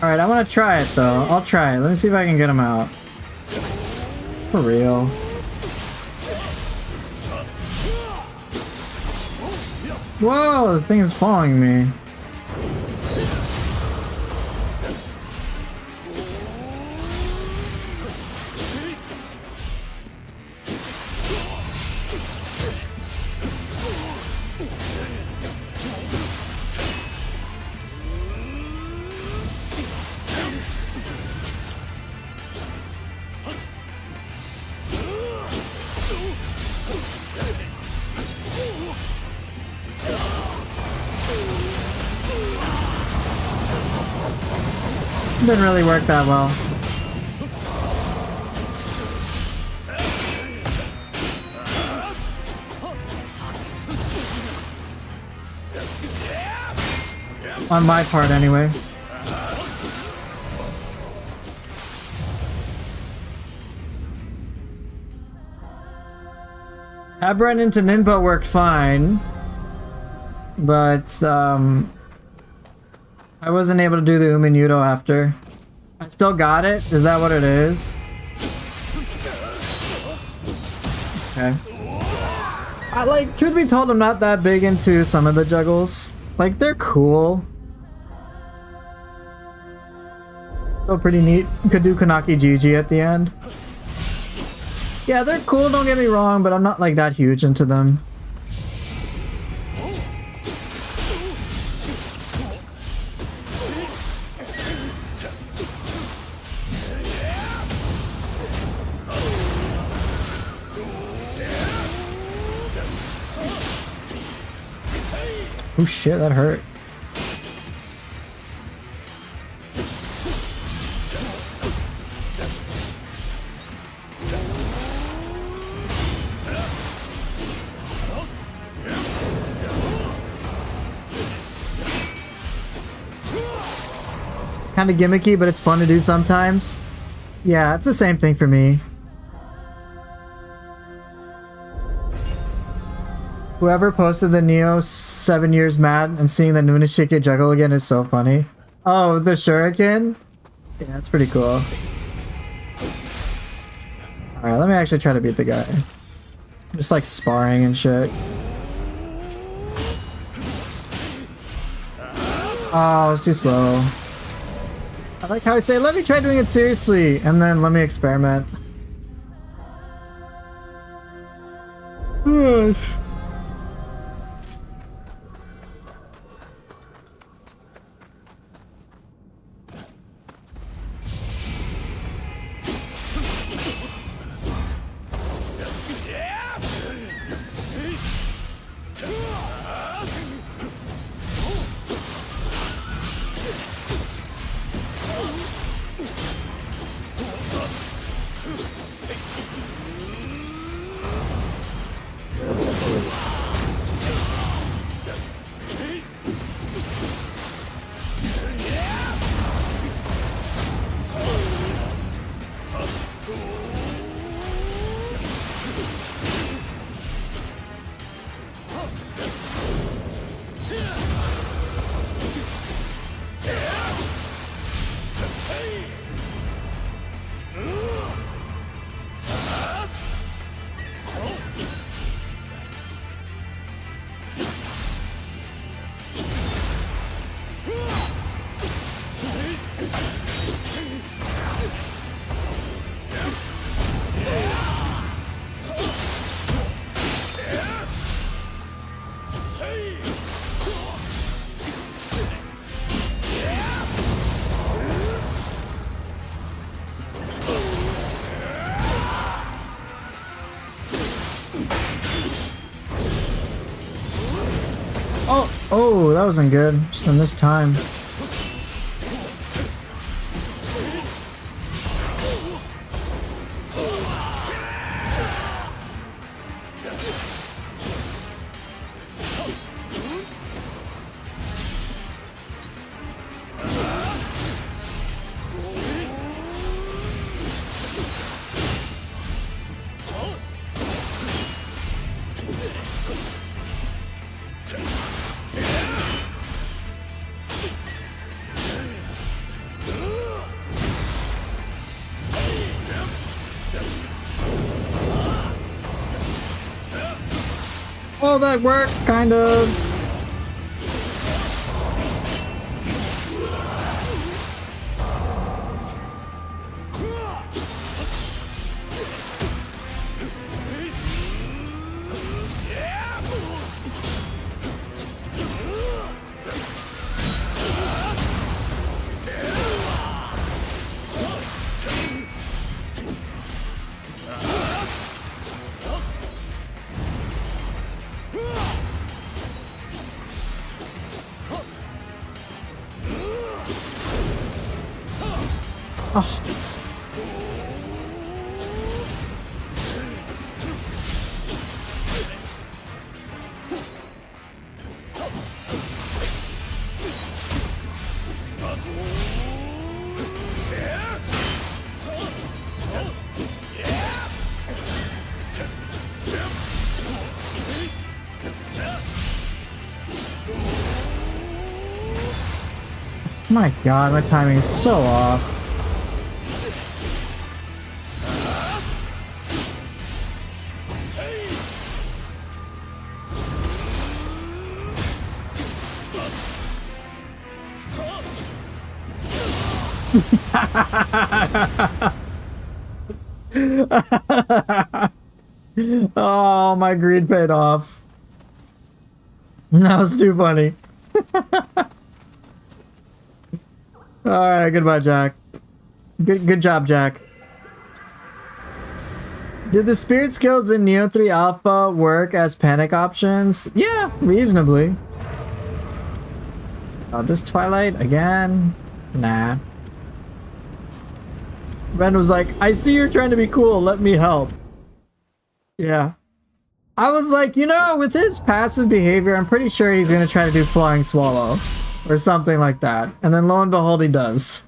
Alright, I want to try it though. I'll try it. Let me see if I can get him out. For real. Whoa, this thing is following me. Didn't really work that well. On my part, anyway. Aberrant into Ninpo worked fine, but I wasn't able to do the Uminudo after. I still got it? Is that what it is? Okay. Like, truth be told, I'm not that big into some of the juggles. Like, they're cool. Still pretty neat. Could do Kanaki Gigi at the end. Yeah, they're cool, don't get me wrong, but I'm not like that huge into them. Oh shit, that hurt. It's kind of gimmicky, but it's fun to do sometimes. Yeah, it's the same thing for me. Whoever posted the Nioh 7 years mad and seeing the Nunashiki juggle again is so funny. Oh, the shuriken? Yeah, that's pretty cool. Alright, let me actually try to beat the guy. Just like sparring and shit. Oh, it's too slow. I like how I say, let me try doing it seriously, and then let me experiment. Oh, that wasn't good. Just in this time. Oh, that worked, kind of. Oh. My god, my timing is so off. Oh, my greed paid off. That was too funny. Alright, goodbye, Jack. Good job, Jack. Did the spirit skills in Nioh 3 Alpha work as panic options? Yeah, reasonably. Oh, this Twilight again? Nah. Ren was like, I see you're trying to be cool, let me help. Yeah. I was like, you know, with his passive behavior, I'm pretty sure he's gonna try to do Flying Swallow. Or something like that. And then lo and behold, he does.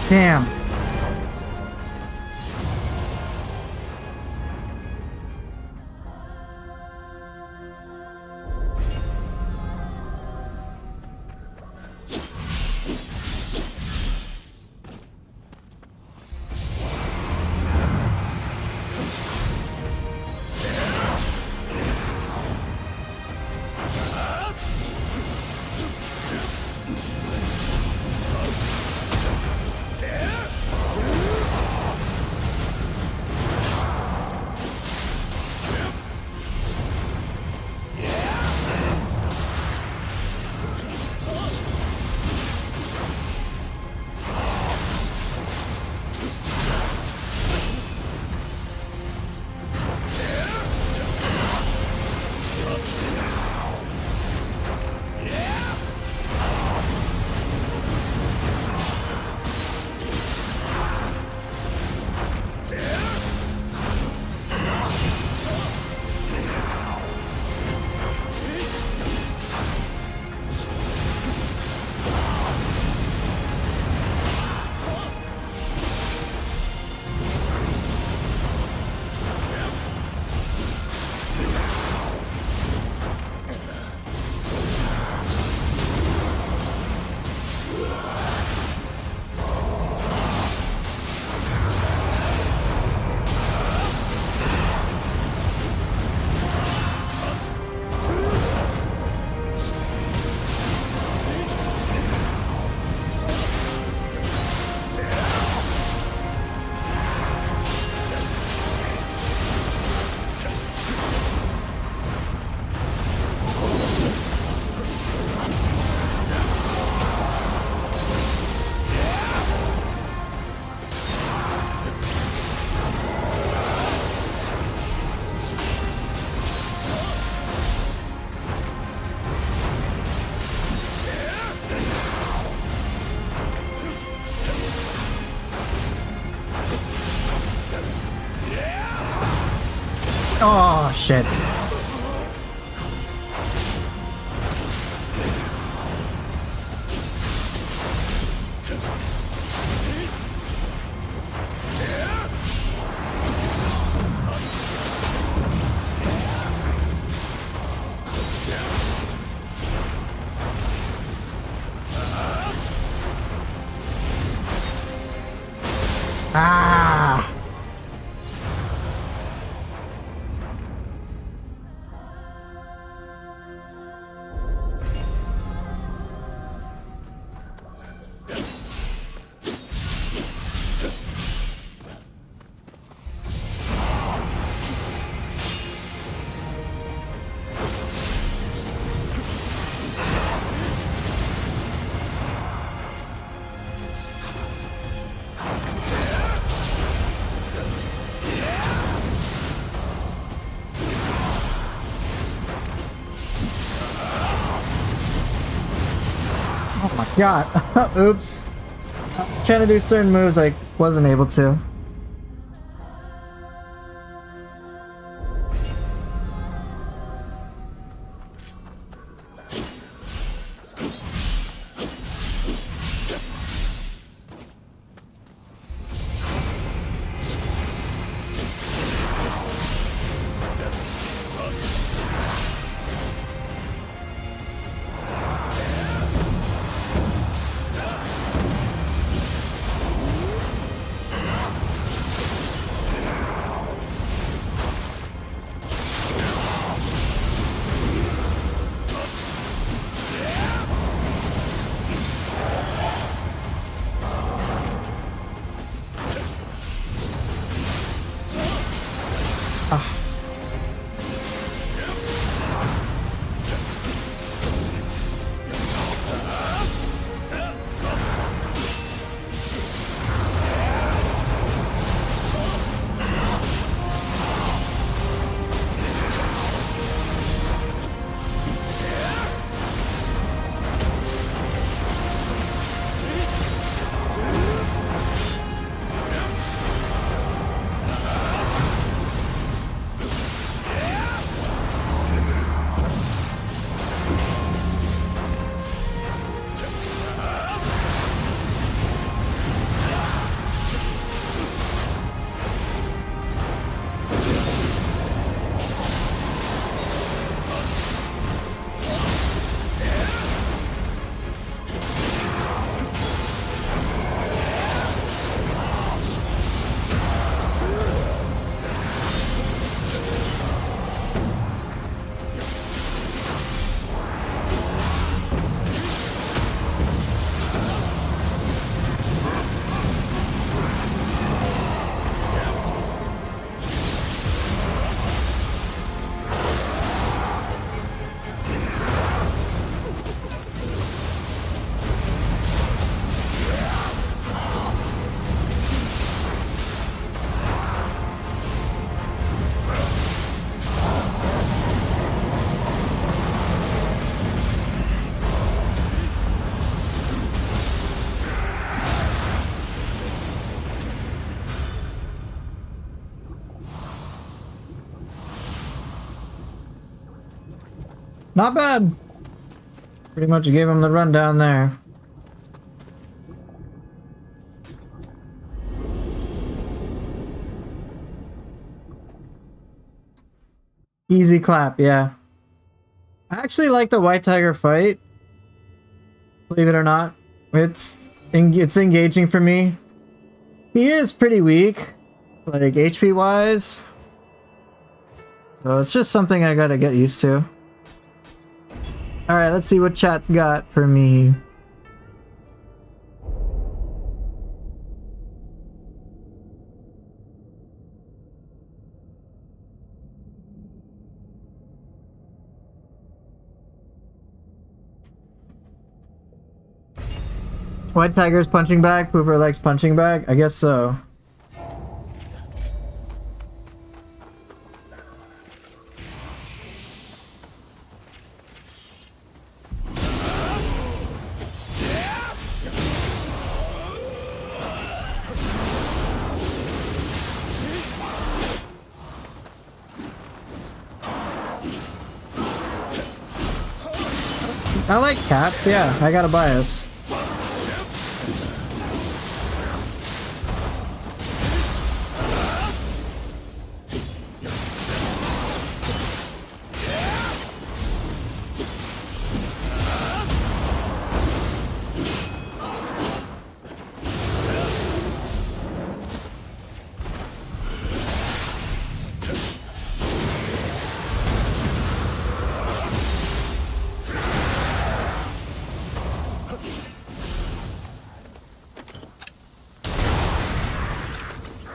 Damn. Oh, shit. Ah! Oh my god. Oops. Trying to do certain moves I wasn't able to. Not bad. Pretty much gave him the rundown there. Easy clap, yeah. I actually like the White Tiger fight. Believe it or not. It's engaging for me. He is pretty weak, like HP wise. So it's just something I gotta get used to. Alright, let's see what chat's got for me. White Tiger's punching back, Pooper likes punching back? I guess so. I like cats, yeah, I got a bias.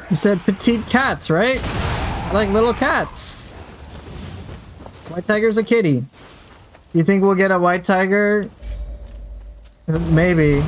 You said petite cats, right? Like little cats. White tiger's a kitty. You think we'll get a white tiger? Maybe.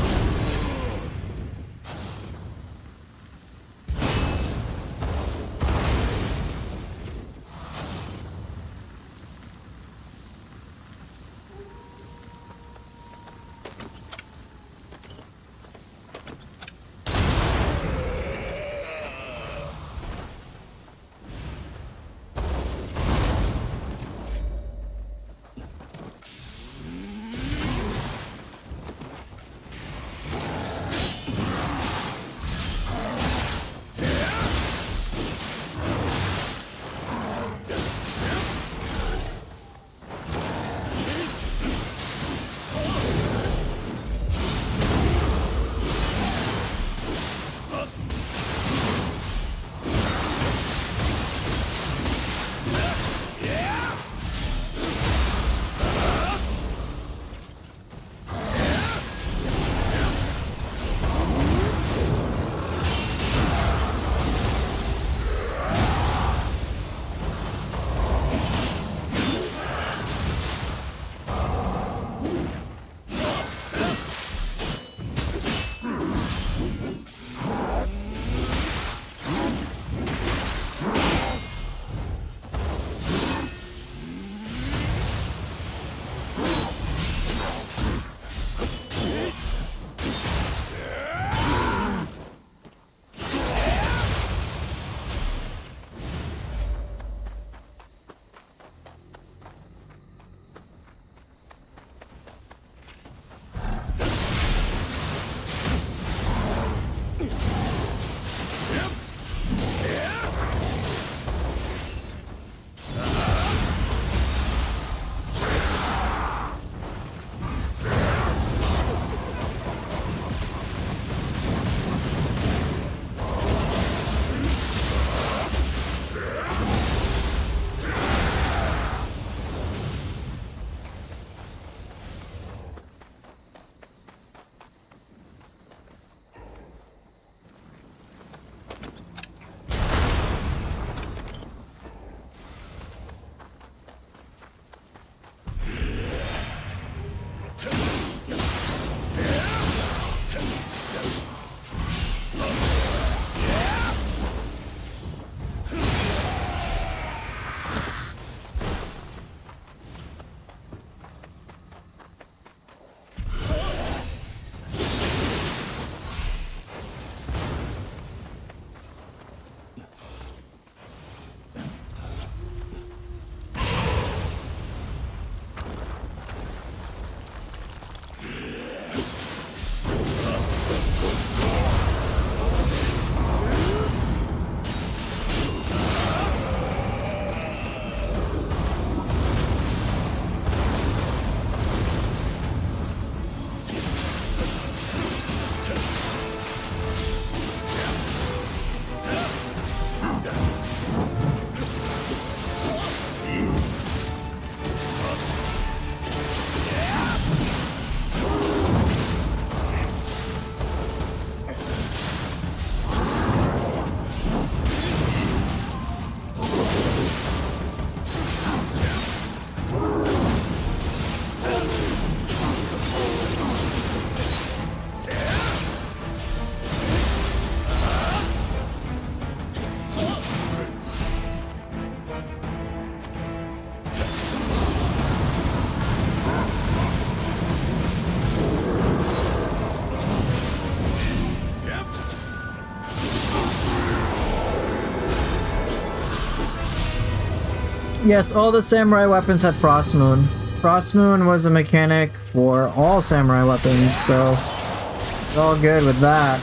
Yes, all the samurai weapons had Frost Moon. Frost Moon was a mechanic for all samurai weapons, so it's all good with that.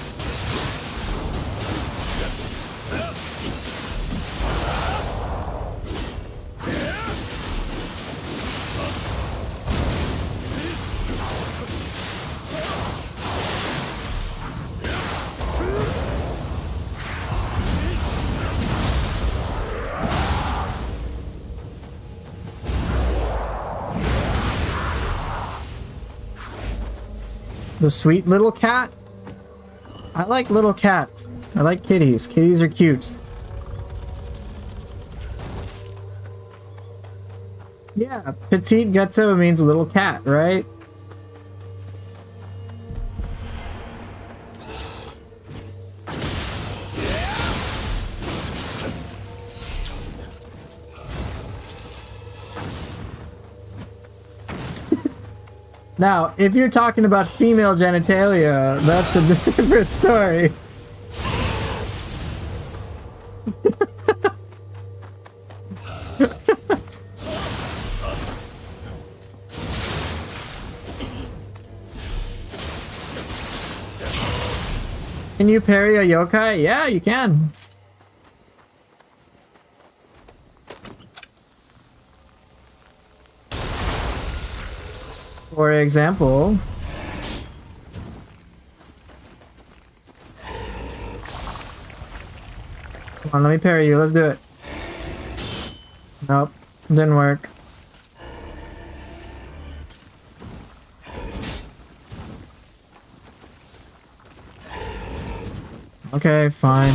The sweet little cat? I like little cats. I like kitties. Kitties are cute. Yeah, petite ghetto means little cat, right? Now, if you're talking about female genitalia, that's a different story. Can you parry a yokai? Yeah, you can. For example, come on, let me parry you. Let's do it. Nope, didn't work. Okay, fine.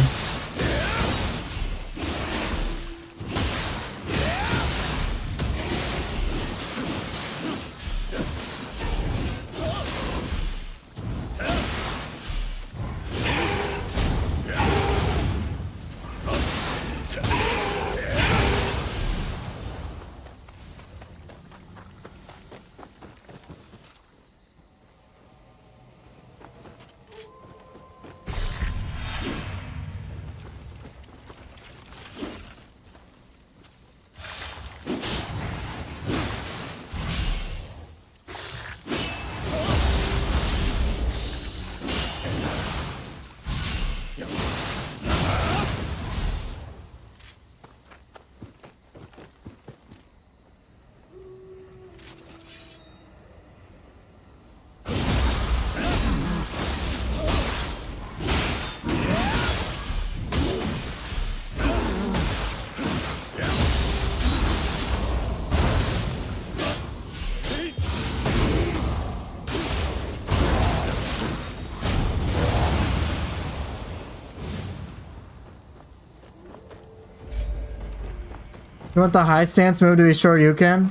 You want the high stance move to be Shoryuken?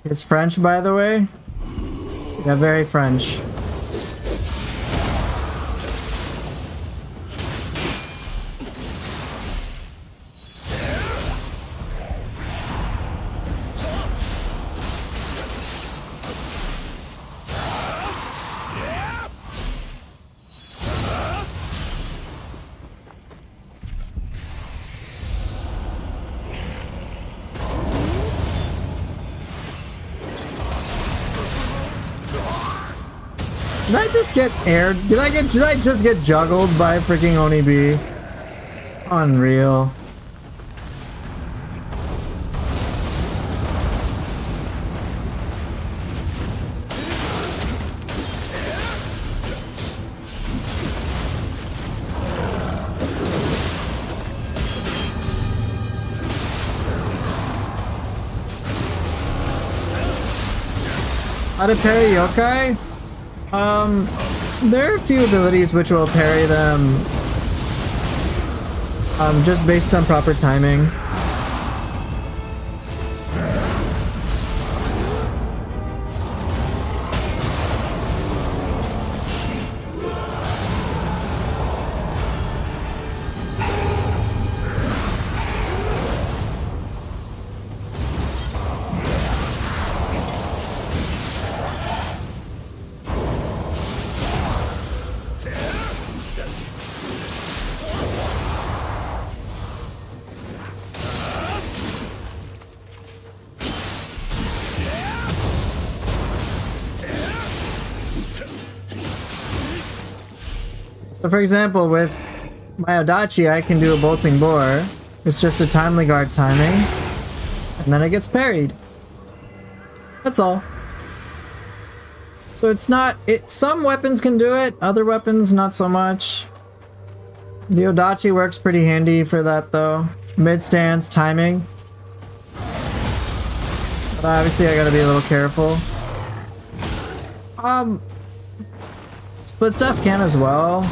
It's French, by the way. Yeah, very French. Did I just get aired? Did I just get juggled by freaking Onibi? Unreal. How to parry yokai? There are a few abilities which will parry them just based on proper timing. So for example, with my Odachi, I can do a bolting bore. It's just a timely guard timing, and then it gets parried. That's all. So it's not... some weapons can do it, other weapons not so much. The Odachi works pretty handy for that though. Mid stance, timing. But obviously I gotta be a little careful. Split stuff can as well.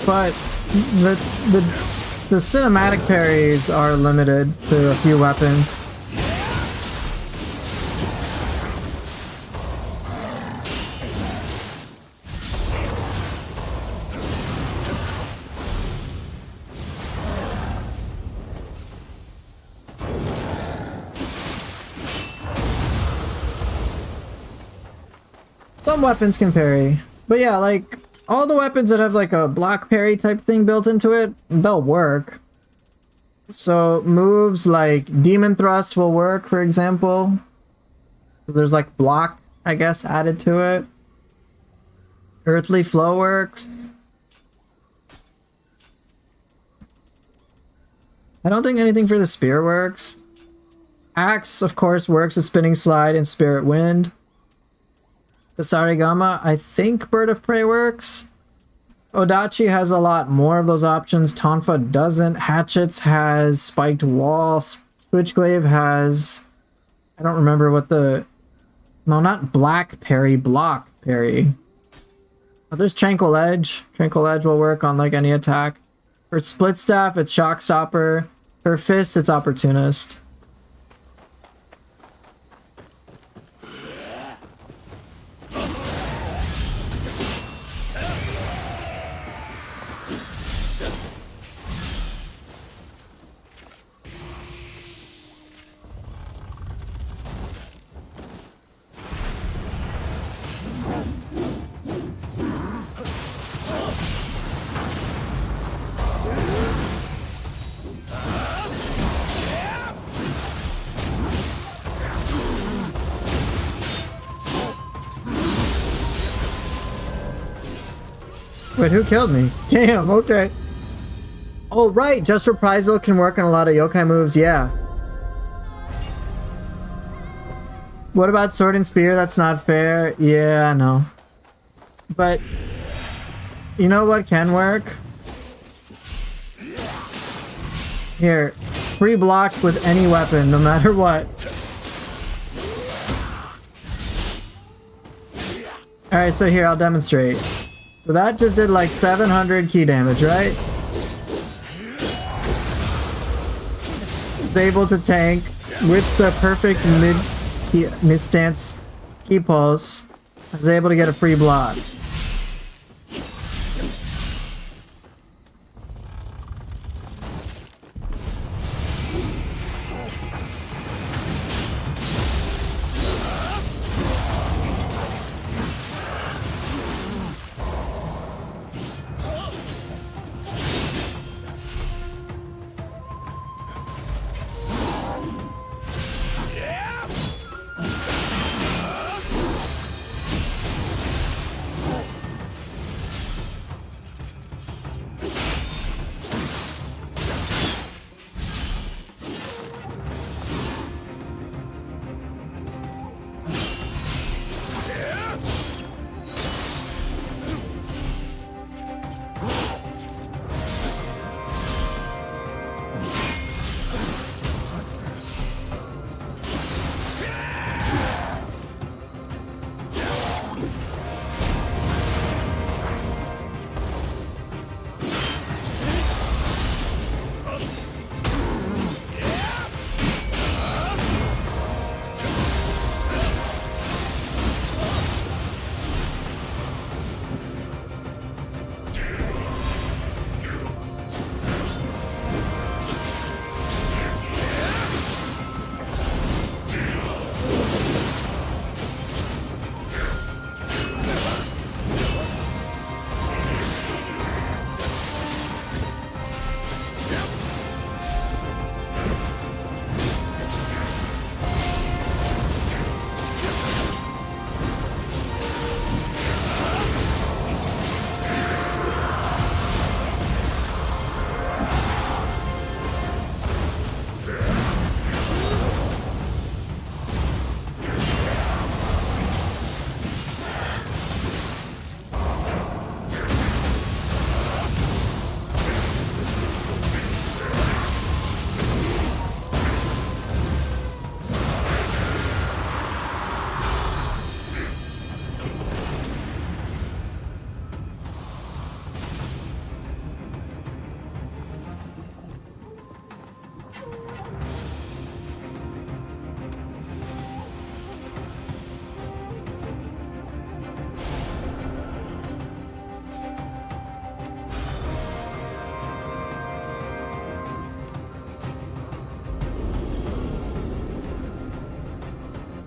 But the cinematic parries are limited to a few weapons. Some weapons can parry, but yeah, like all the weapons that have like a block parry type thing built into it, they'll work. So moves like Demon Thrust will work, for example. There's like block, I guess, added to it. Earthly Flow works. I don't think anything for the spear works. Axe, of course, works with Spinning Slide and Spirit Wind. The Sarigama, I think Bird of Prey works. Odachi has a lot more of those options. Tonfa doesn't. Hatchets has Spiked Wall. Switchglaive has... I don't remember what the... No, not Black Parry. Block Parry. Oh, there's Tranquil Edge. Tranquil Edge will work on like any attack. For Split Staff, it's Shock Stopper. For Fist, it's Opportunist. Wait, who killed me? Damn, okay. Oh, right. Just Reprisal can work on a lot of yokai moves, yeah. What about Sword and Spear? That's not fair. Yeah, I know. But, you know what can work? Here. Free block with any weapon, no matter what. Alright, so here, I'll demonstrate. So that just did like 700 key damage, right? Was able to tank with the perfect mid stance key pulse. I was able to get a free block.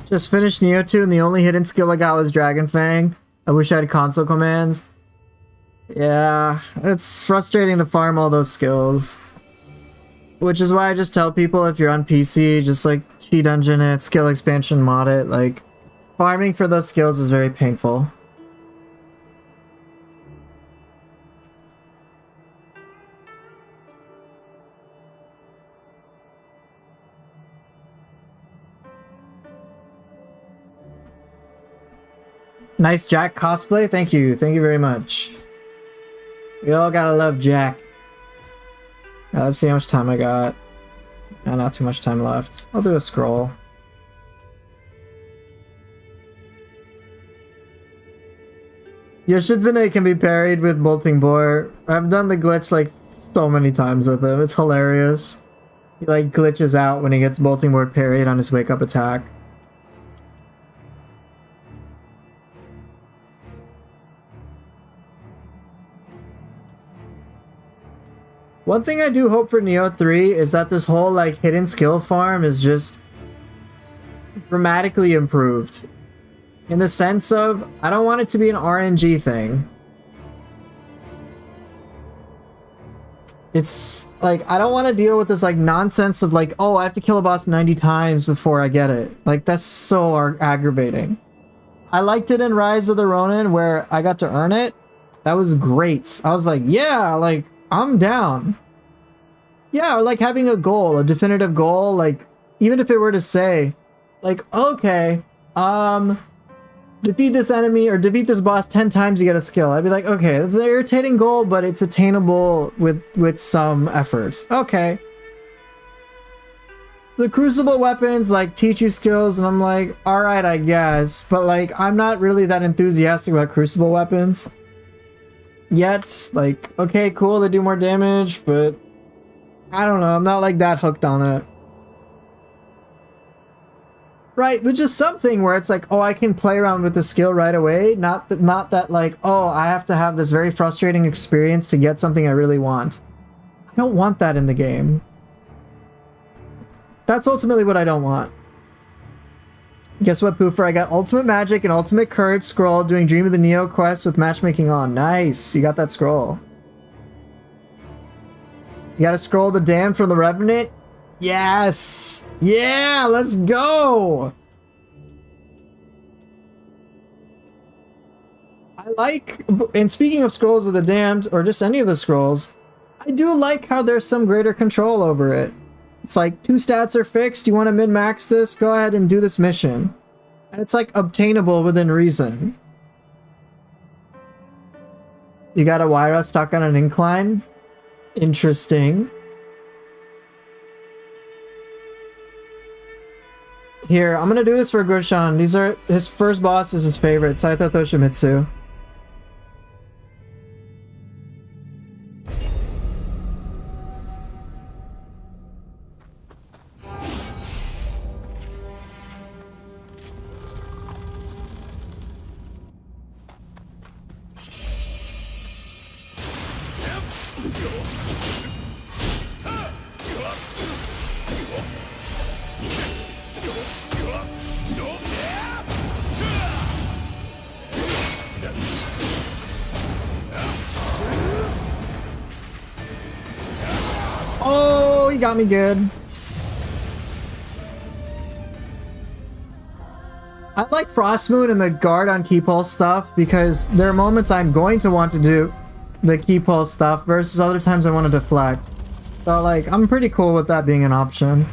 Just finished Nioh 2 and the only hidden skill I got was Dragon Fang. I wish I had console commands. Yeah, it's frustrating to farm all those skills. Which is why I just tell people if you're on PC, just like cheat engine it, skill expansion mod it. Like, farming for those skills is very painful. Nice Jack cosplay, thank you very much. We all gotta love Jack. Let's see how much time I got. Not too much time left. I'll do a scroll. Yoshitsune can be parried with Bolting Boar. I've done the glitch like so many times with him. It's hilarious. He like glitches out when he gets Bolting Boar parried on his wake up attack. One thing I do hope for Nioh 3 is that this whole like hidden skill farm is just dramatically improved. In the sense of, I don't want it to be an RNG thing. It's like, I don't want to deal with this like nonsense of like, oh, I have to kill a boss 90 times before I get it. Like, that's so aggravating. I liked it in Rise of the Ronin where I got to earn it. That was great. I was like, yeah, like, I'm down. Yeah, or like having a goal, a definitive goal, like, even if it were to say, like, okay, defeat this enemy or defeat this boss 10 times, you get a skill. I'd be like, okay, it's an irritating goal, but it's attainable with some effort. Okay. The Crucible weapons, like, teach you skills, and I'm like, alright, I guess. But, like, I'm not really that enthusiastic about Crucible weapons. Yet, like, okay, cool, they do more damage, but I don't know, I'm not like that hooked on it. Right, which is something where it's like, oh, I can play around with the skill right away, not that like, oh, I have to have this very frustrating experience to get something I really want. I don't want that in the game. That's ultimately what I don't want. Guess what, Poofer? I got Ultimate Magic and Ultimate Courage scroll doing Dream of the Nioh quest with matchmaking on. Nice, you got that scroll. You got to scroll the Damned from the Revenant? Yes! Yeah, let's go! I like, and speaking of Scrolls of the Damned, or just any of the scrolls, I do like how there's some greater control over it. It's like, 2 stats are fixed, you want to min-max this? Go ahead and do this mission. And it's like obtainable within reason. You got a Wyra stuck on an incline? Interesting. Here, I'm gonna do this for Goshan. These are his first boss is his favorite, Saito Toshimitsu. Oh, he got me good. I like Frost Moon and the guard on Key Pulse stuff because there are moments I'm going to want to do the Key Pulse stuff versus other times I want to deflect. So like, I'm pretty cool with that being an option.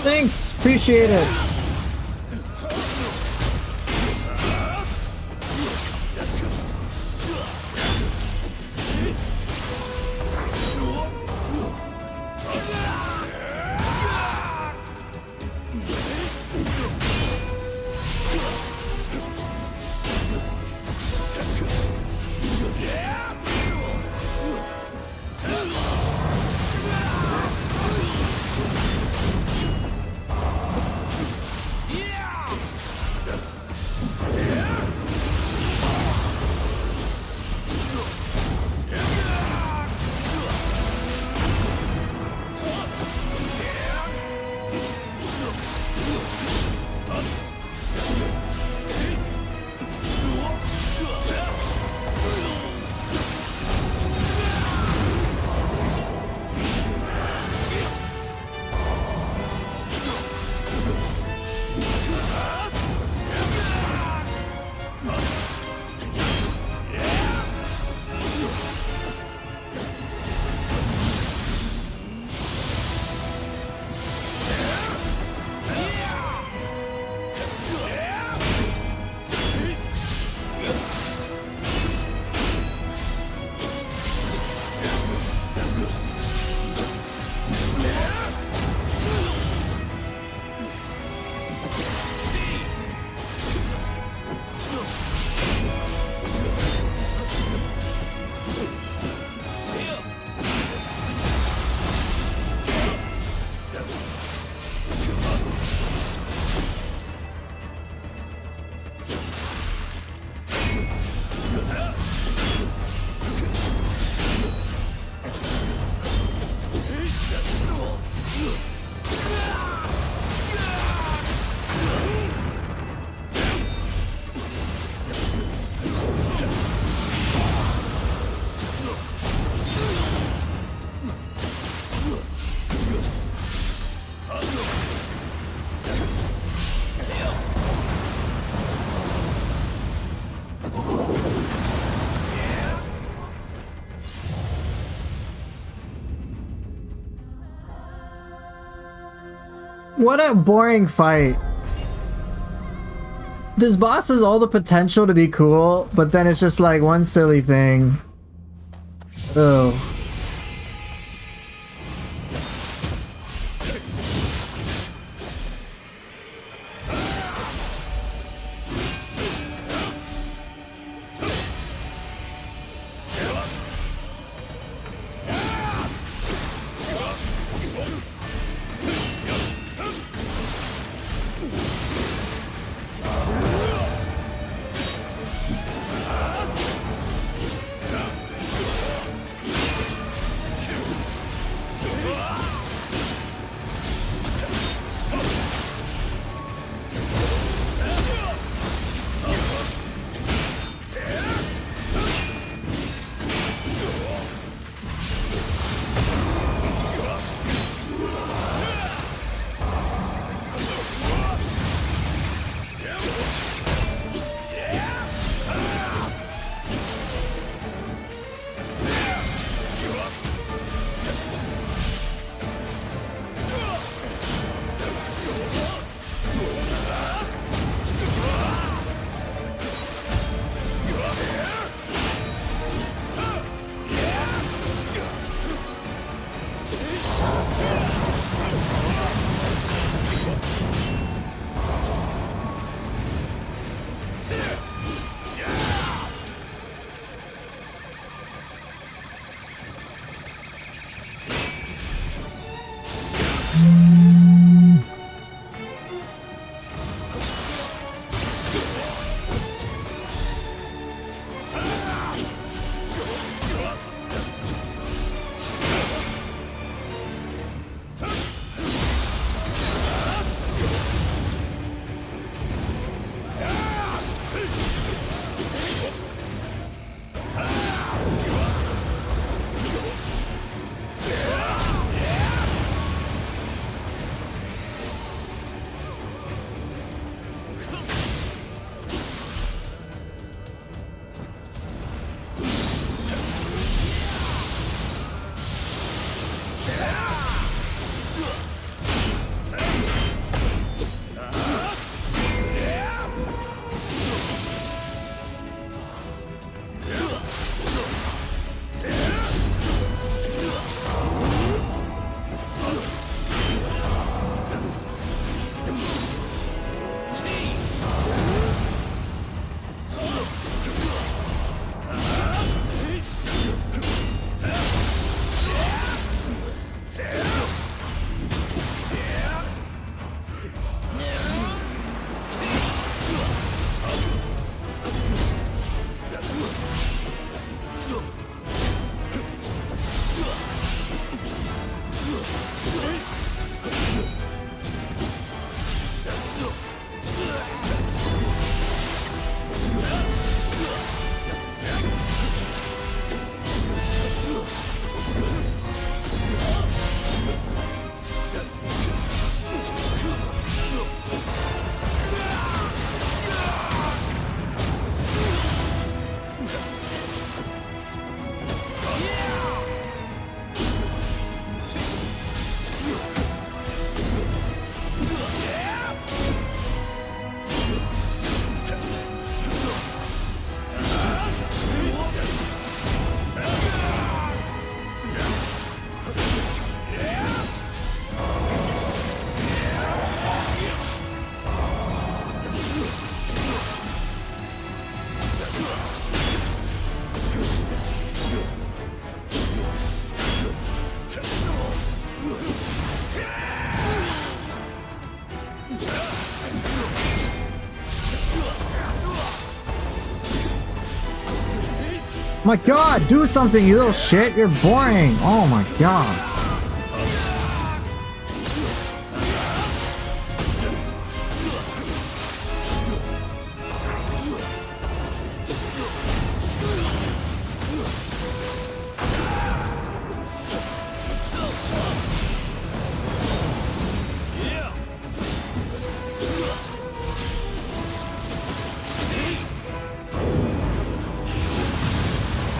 Thanks, appreciate it. What a boring fight. This boss has all the potential to be cool, but then it's just like one silly thing. Ugh. My god, do something, you little shit. You're boring. Oh my god.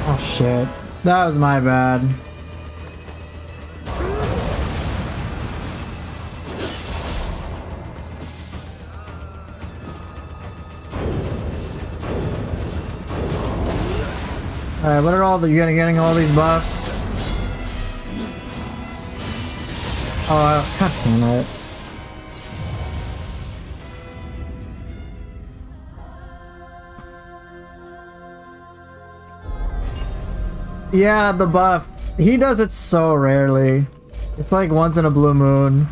Oh shit. That was my bad. Alright, what are all the you getting all these buffs? Oh, god damn it. Yeah, the buff. He does it so rarely. It's like once in a blue moon.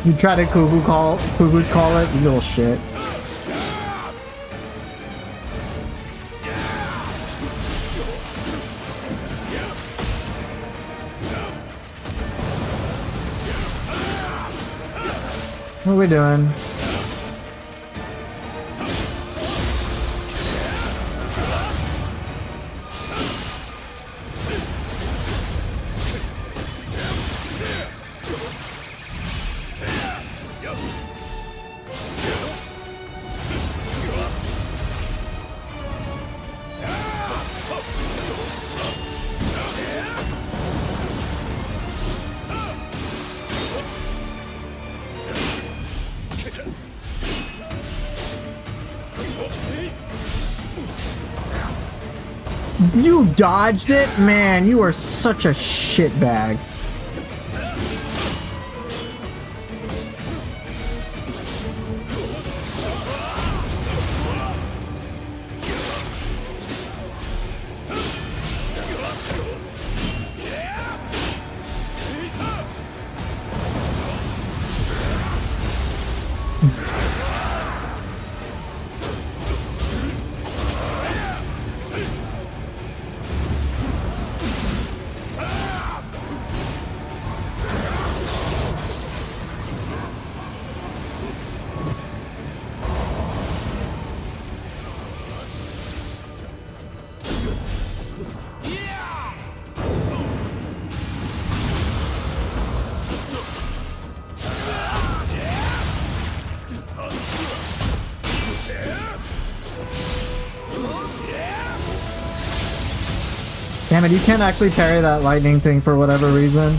You try to cuckoo's call it, you little shit. What are we doing? You dodged it? Man, you are such a shitbag. Damn it, you can't actually parry that lightning thing for whatever reason.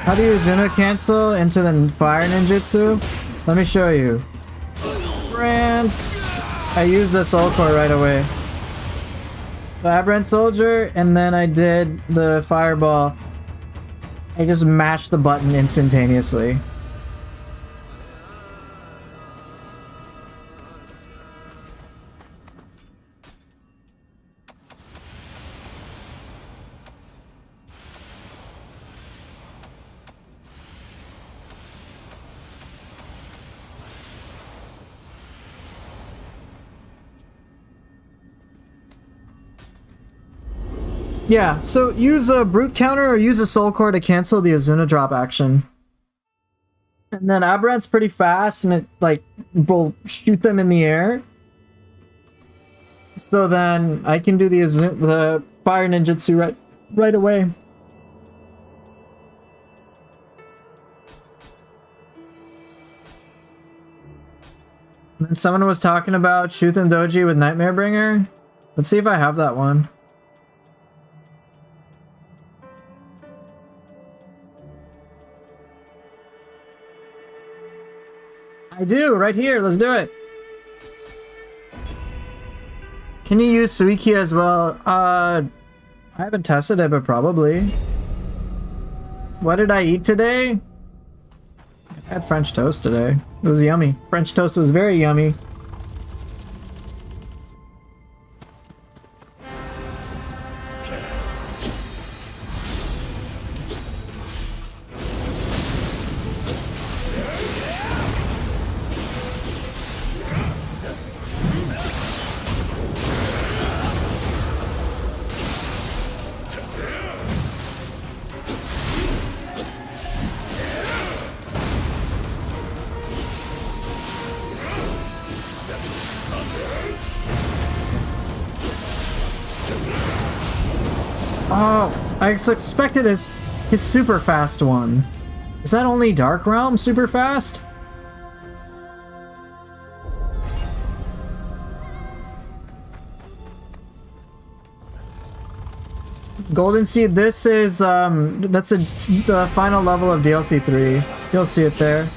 How do you Uzuna cancel into the fire ninjutsu? Let me show you. Brant! I used the soul core right away. So Aberrant Soldier, and then I did the fireball. I just mashed the button instantaneously. Yeah, so use a brute counter or use a soul core to cancel the Azuna drop action. And then Aberrant's pretty fast and it like will shoot them in the air. So then I can do the fire ninjutsu right away. And then someone was talking about Shuten Doji with Nightmare Bringer. Let's see if I have that one. I do, right here. Let's do it. Can you use Suiki as well? I haven't tested it, but probably. What did I eat today? I had French toast today. It was yummy. French toast was very yummy. Oh, I expected his super fast one. Is that only Dark Realm super fast? Golden Seed, this is that's the final level of DLC 3. You'll see it there.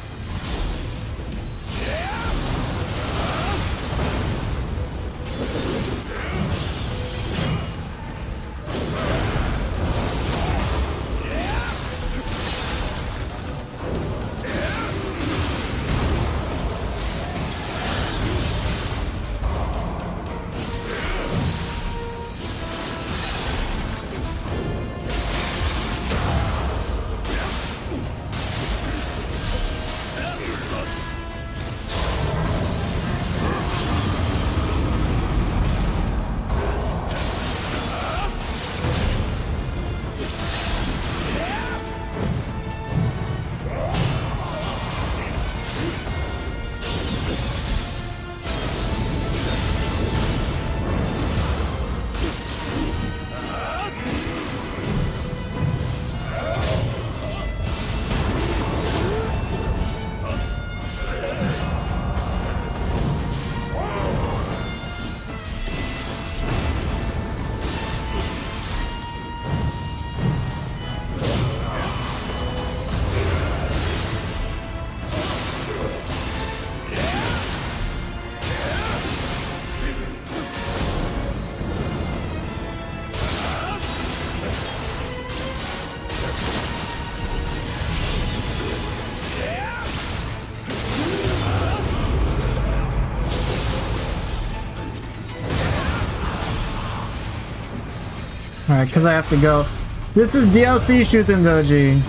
Alright, because I have to go. This is DLC Shuten Doji.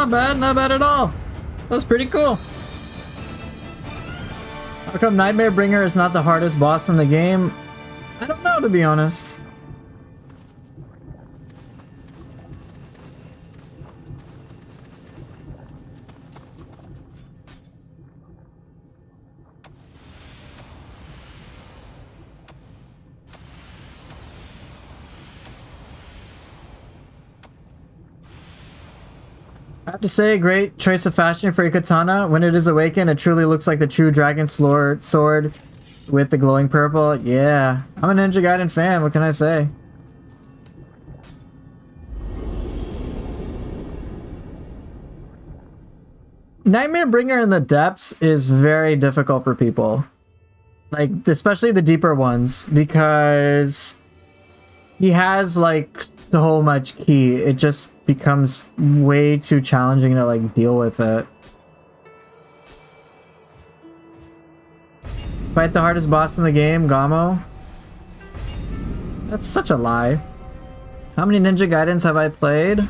not bad. Not bad at all. That was pretty cool. How come Nightmare Bringer is not the hardest boss in the game? I don't know, to be honest. I have to say, great choice of fashion for your katana. When it is awakened, it truly looks like the true dragon sword with the glowing purple. Yeah, I'm a Ninja Gaiden fan. What can I say? Nightmare Bringer in the depths is very difficult for people. Like, especially the deeper ones, because he has, like, so much ki. It just becomes way too challenging to, like, deal with it. Fight the hardest boss in the game, Gamo? That's such a lie. How many Ninja Gaidens have I played?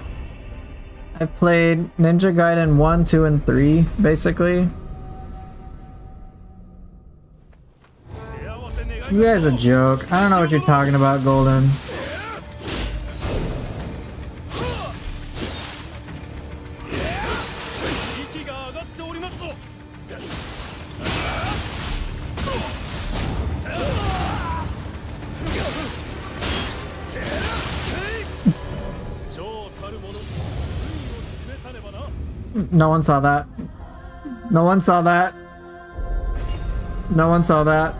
I've played Ninja Gaiden 1, 2, and 3, basically. This guy's a joke. I don't know what you're talking about, Golden. No one saw that. No one saw that. No one saw that.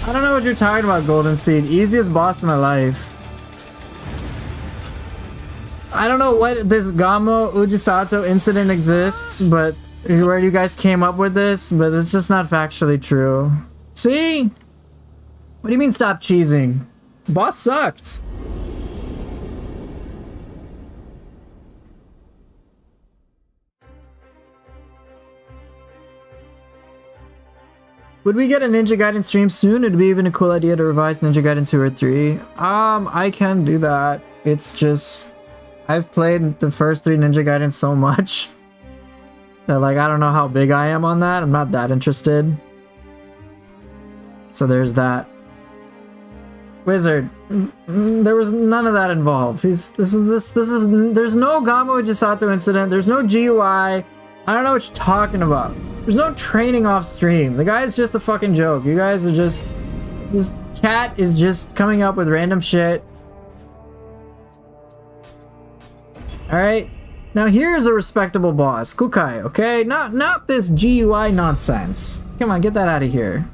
I don't know what you're talking about, Golden Seed. Easiest boss in my life. I don't know what this Gamo Ujisato incident exists, but where you guys came up with this, but it's just not factually true. See? What do you mean stop cheesing? Boss sucked. Would we get a Ninja Gaiden stream soon? It'd be even a cool idea to revise Ninja Gaiden 2 or 3. I can do that. It's just... I've played the first 3 Ninja Gaiden so much that, like, I don't know how big I am on that. I'm not that interested. So there's that. Wizard. There was none of that involved. There's no Gamo Ujisato incident. There's no GUI. I don't know what you're talking about. There's no training off stream. The guy is just a fucking joke. You guys are just... This chat is just coming up with random shit. Alright? Now here's a respectable boss. Kukai, okay? Not this GUI nonsense. Come on, get that out of here.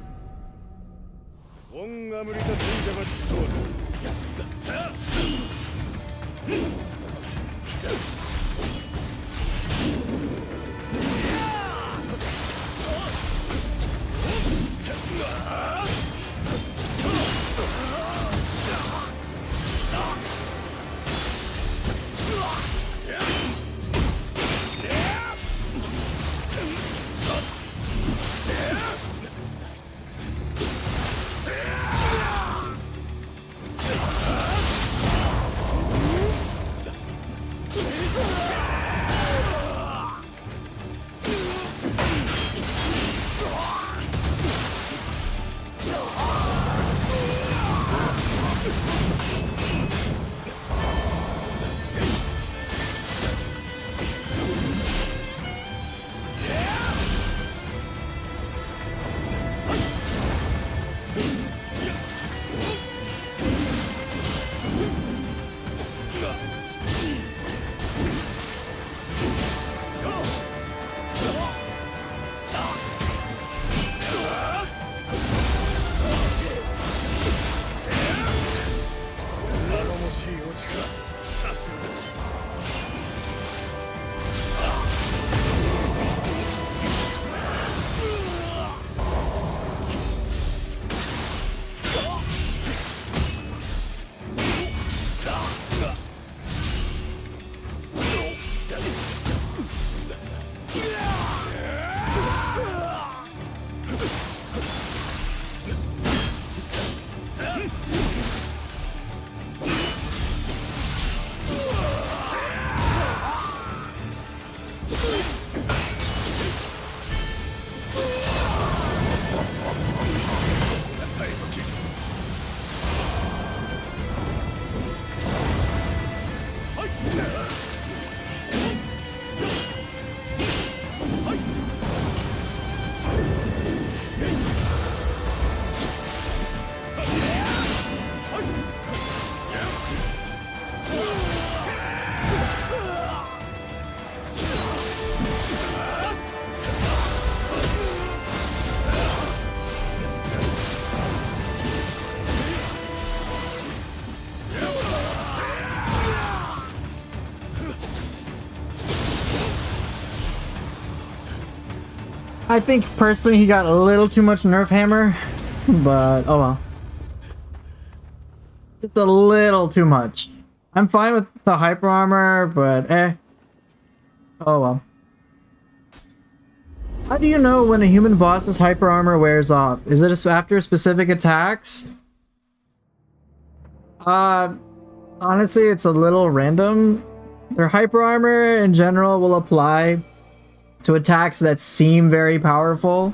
I think personally he got a little too much nerf hammer, but oh well. Just a little too much. I'm fine with the hyper armor, but oh well. How do you know when a human boss's hyper armor wears off? Is it after specific attacks? Honestly, it's a little random. Their hyper armor in general will apply to attacks that seem very powerful.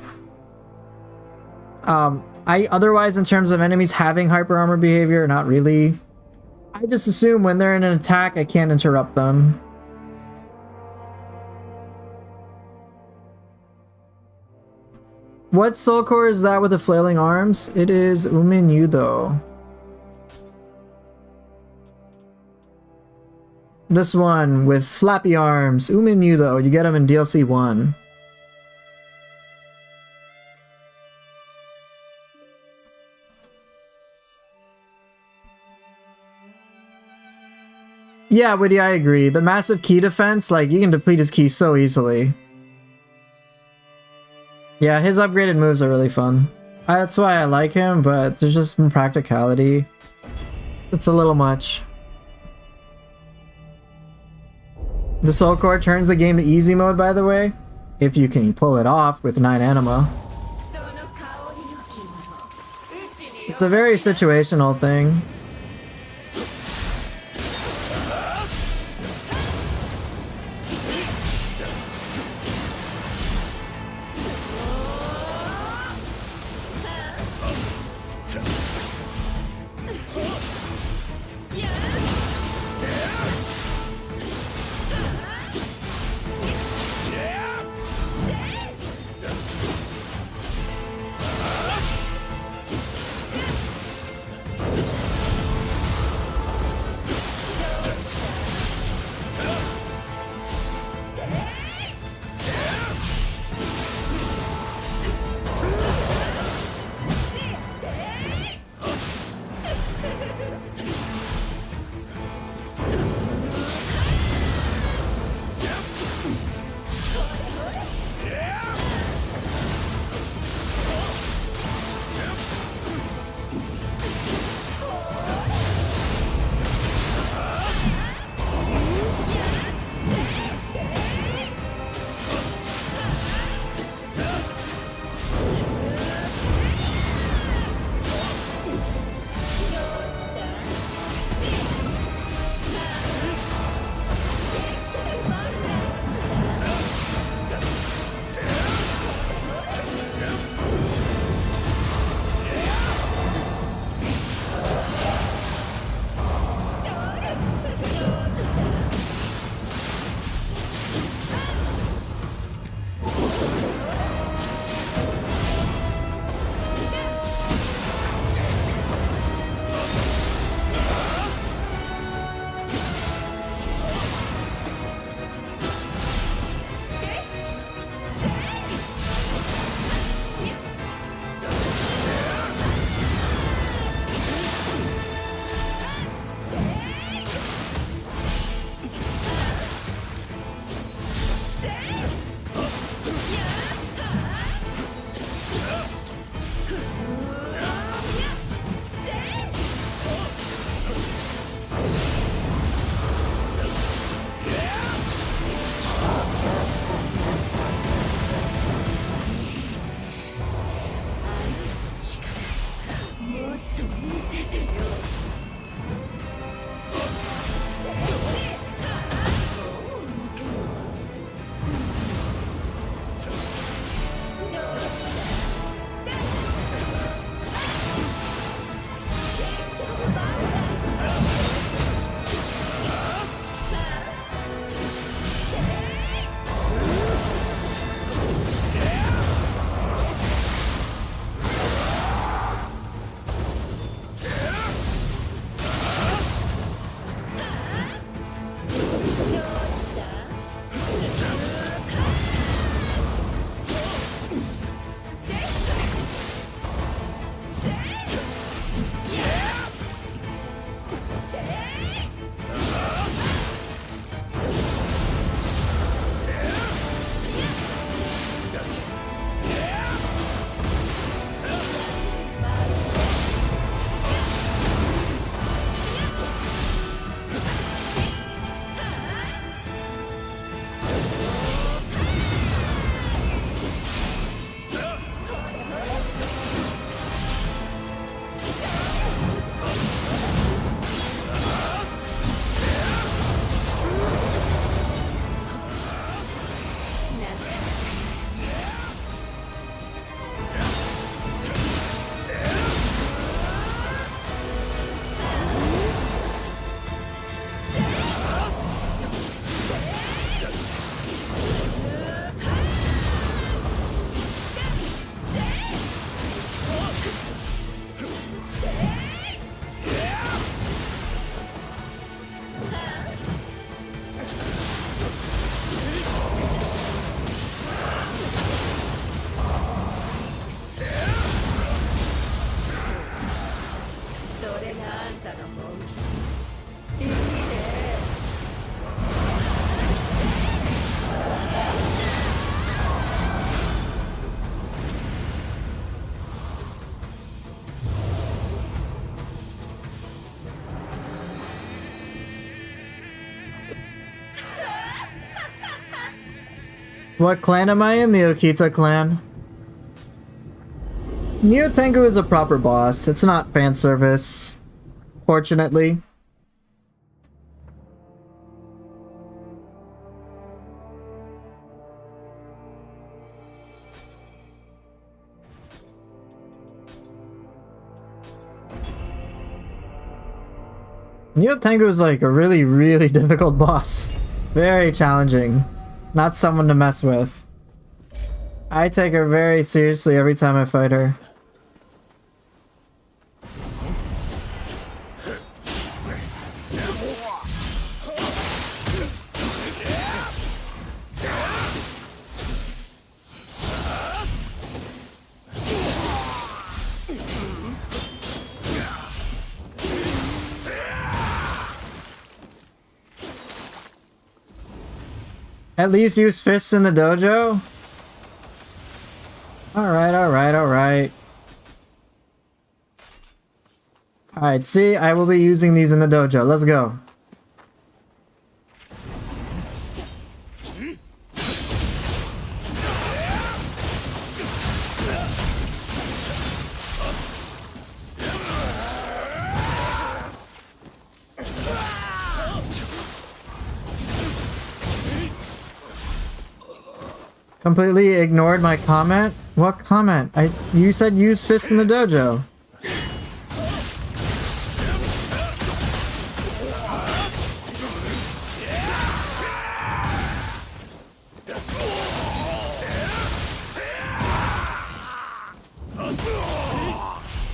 Otherwise, in terms of enemies having hyper armor behavior, not really. I just assume when they're in an attack, I can't interrupt them. What soul core is that with the flailing arms? It is Umenyudo. This one with flappy arms, Umenyudo. You get them in DLC 1. Yeah, Woody, I agree. The massive key defense, like, you can deplete his key so easily. Yeah, his upgraded moves are really fun. That's why I like him, but there's just some practicality. It's a little much. The Soul Core turns the game to easy mode, by the way, if you can pull it off with 9 anima. It's a very situational thing. What clan am I in? The Okita clan. Nioh Tengu is a proper boss. It's not fan service, fortunately. Nioh Tengu is like a really, really difficult boss. Very challenging. Not someone to mess with. I take her very seriously every time I fight her. At least use fists in the dojo? Alright, alright, alright. Alright, see, I will be using these in the dojo. Let's go. Completely ignored my comment? What comment? You said use fists in the dojo.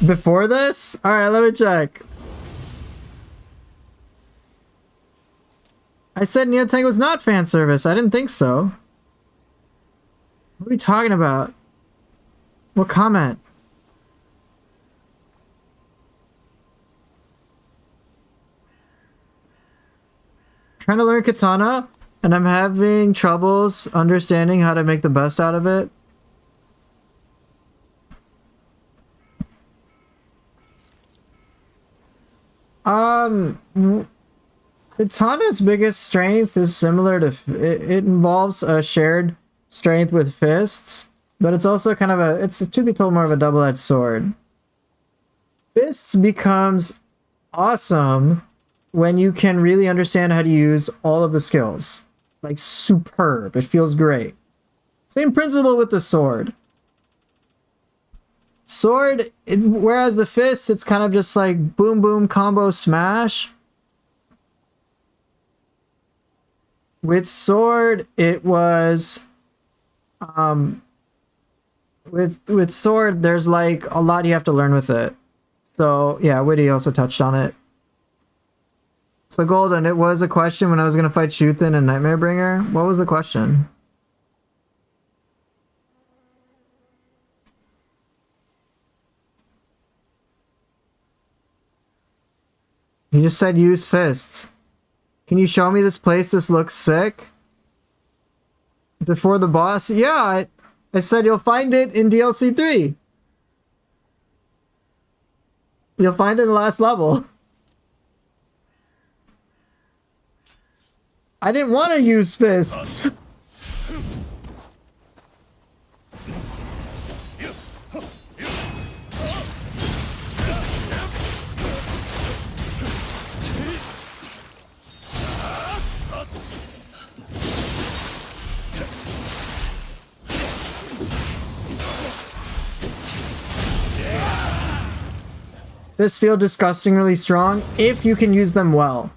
Before this? Alright, let me check. I said Nioh Tengu was not fan service. I didn't think so. What are we talking about? What comment? Trying to learn katana, and I'm having troubles understanding how to make the best out of it. Katana's biggest strength is similar to... It involves a shared strength with fists, but it's also kind of a... It's, to be told, more of a double-edged sword. Fists becomes awesome when you can really understand how to use all of the skills. Like, superb. It feels great. Same principle with the sword. Sword, whereas the fists, it's kind of just like boom, boom, combo, smash. With sword, it was... With sword, there's like a lot you have to learn with it. So, yeah, Witty also touched on it. So, Golden, it was a question when I was going to fight Shuthin and Nightmare Bringer. What was the question? You just said use fists. Can you show me this place? This looks sick. Before the boss? Yeah, I said you'll find it in DLC 3. You'll find it in the last level. I didn't want to use fists. Fists feel disgustingly strong if you can use them well.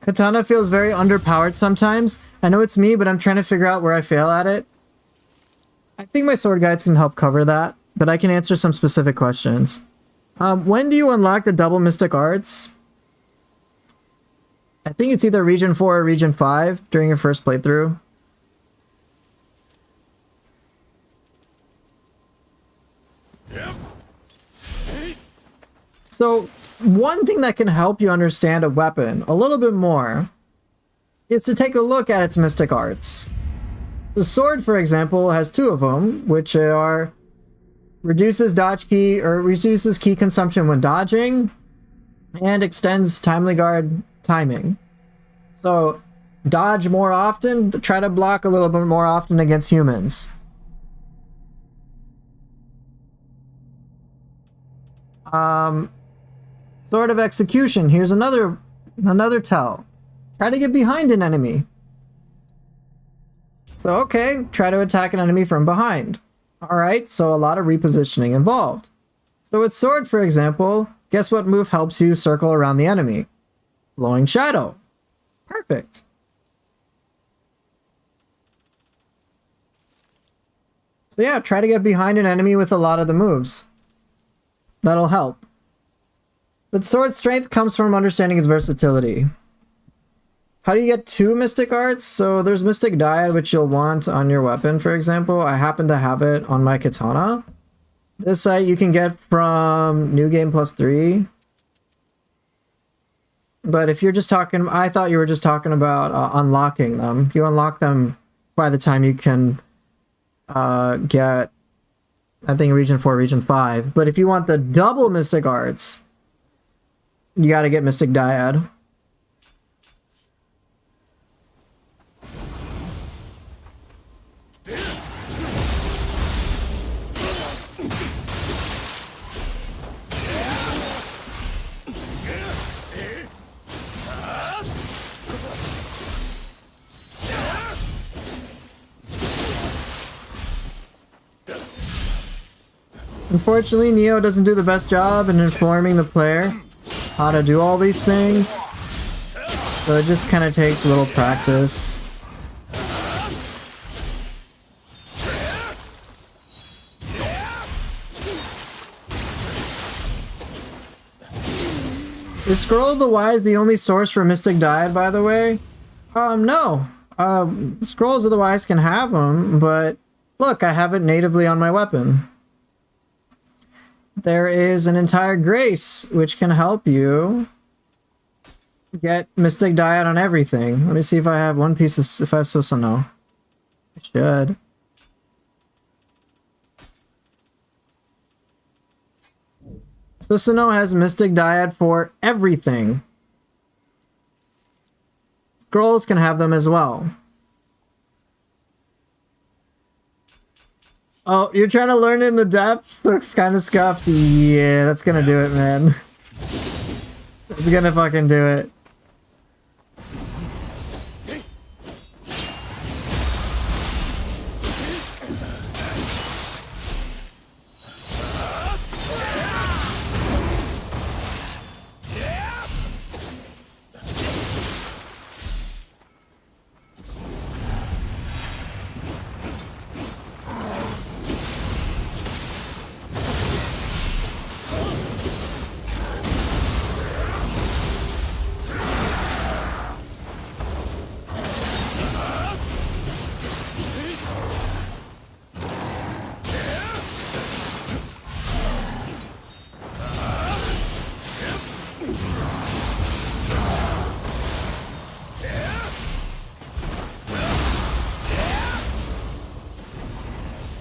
Katana feels very underpowered sometimes. I know it's me, but I'm trying to figure out where I fail at it. I think my sword guides can help cover that, but I can answer some specific questions. When do you unlock the double mystic arts? I think it's either region 4 or region 5 during your first playthrough. So one thing that can help you understand a weapon a little bit more is to take a look at its mystic arts. The sword, for example, has two of them, which are reduces dodge key or reduces key consumption when dodging and extends timely guard timing. So dodge more often, but try to block a little bit more often against humans. Sword of execution. Here's another tell. Try to get behind an enemy. So okay, try to attack an enemy from behind. Alright, so a lot of repositioning involved. So with sword, for example, guess what move helps you circle around the enemy? Blowing shadow. Perfect. So yeah, try to get behind an enemy with a lot of the moves. That'll help. But sword strength comes from understanding its versatility. How do you get two mystic arts? So there's mystic dyad, which you'll want on your weapon, for example. I happen to have it on my katana. This site you can get from New Game +3. But if you're just talking, I thought you were just talking about unlocking them. You unlock them by the time you can get, I think, Region 4, Region 5. But if you want the double mystic arts, you gotta get mystic dyad. Unfortunately, Nioh doesn't do the best job in informing the player how to do all these things, so it just kind of takes a little practice. Is Scroll of the Wise the only source for Mystic Dyad, by the way? No. Scrolls of the Wise can have them, but look, I have it natively on my weapon. There is an entire grace which can help you get Mystic Dyad on everything. Let me see if I have one piece of, if I have Susanoo. I should. Susanoo has Mystic Dyad for everything. Scrolls can have them as well. Oh, you're trying to learn in the depths? Looks kind of scuffed. Yeah, that's gonna do it, man. It's gonna fucking do it.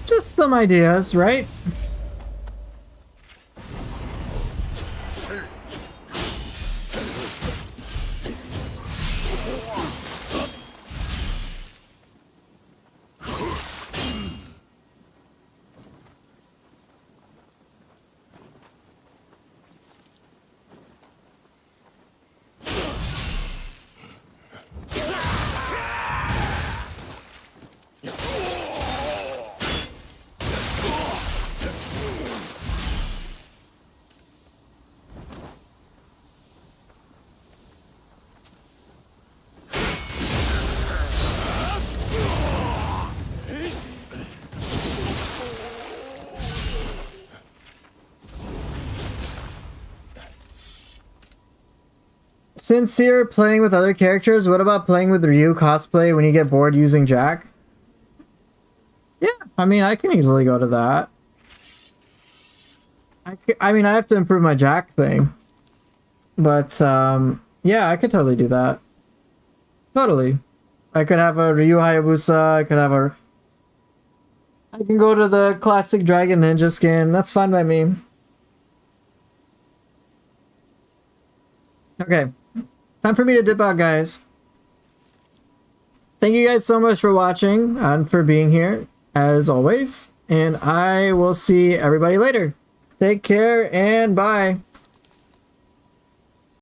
Just some ideas, right? Sincere playing with other characters. What about playing with Ryu cosplay when you get bored using Jack? Yeah, I mean, I can easily go to that. I mean, I have to improve my jack thing. But, yeah, I could totally do that. Totally. I could have a Ryu Hayabusa, I could have a... I can go to the classic Dragon Ninja skin, that's fine by me. Okay. Time for me to dip out, guys. Thank you guys so much for watching and for being here, as always. And I will see everybody later. Take care and bye.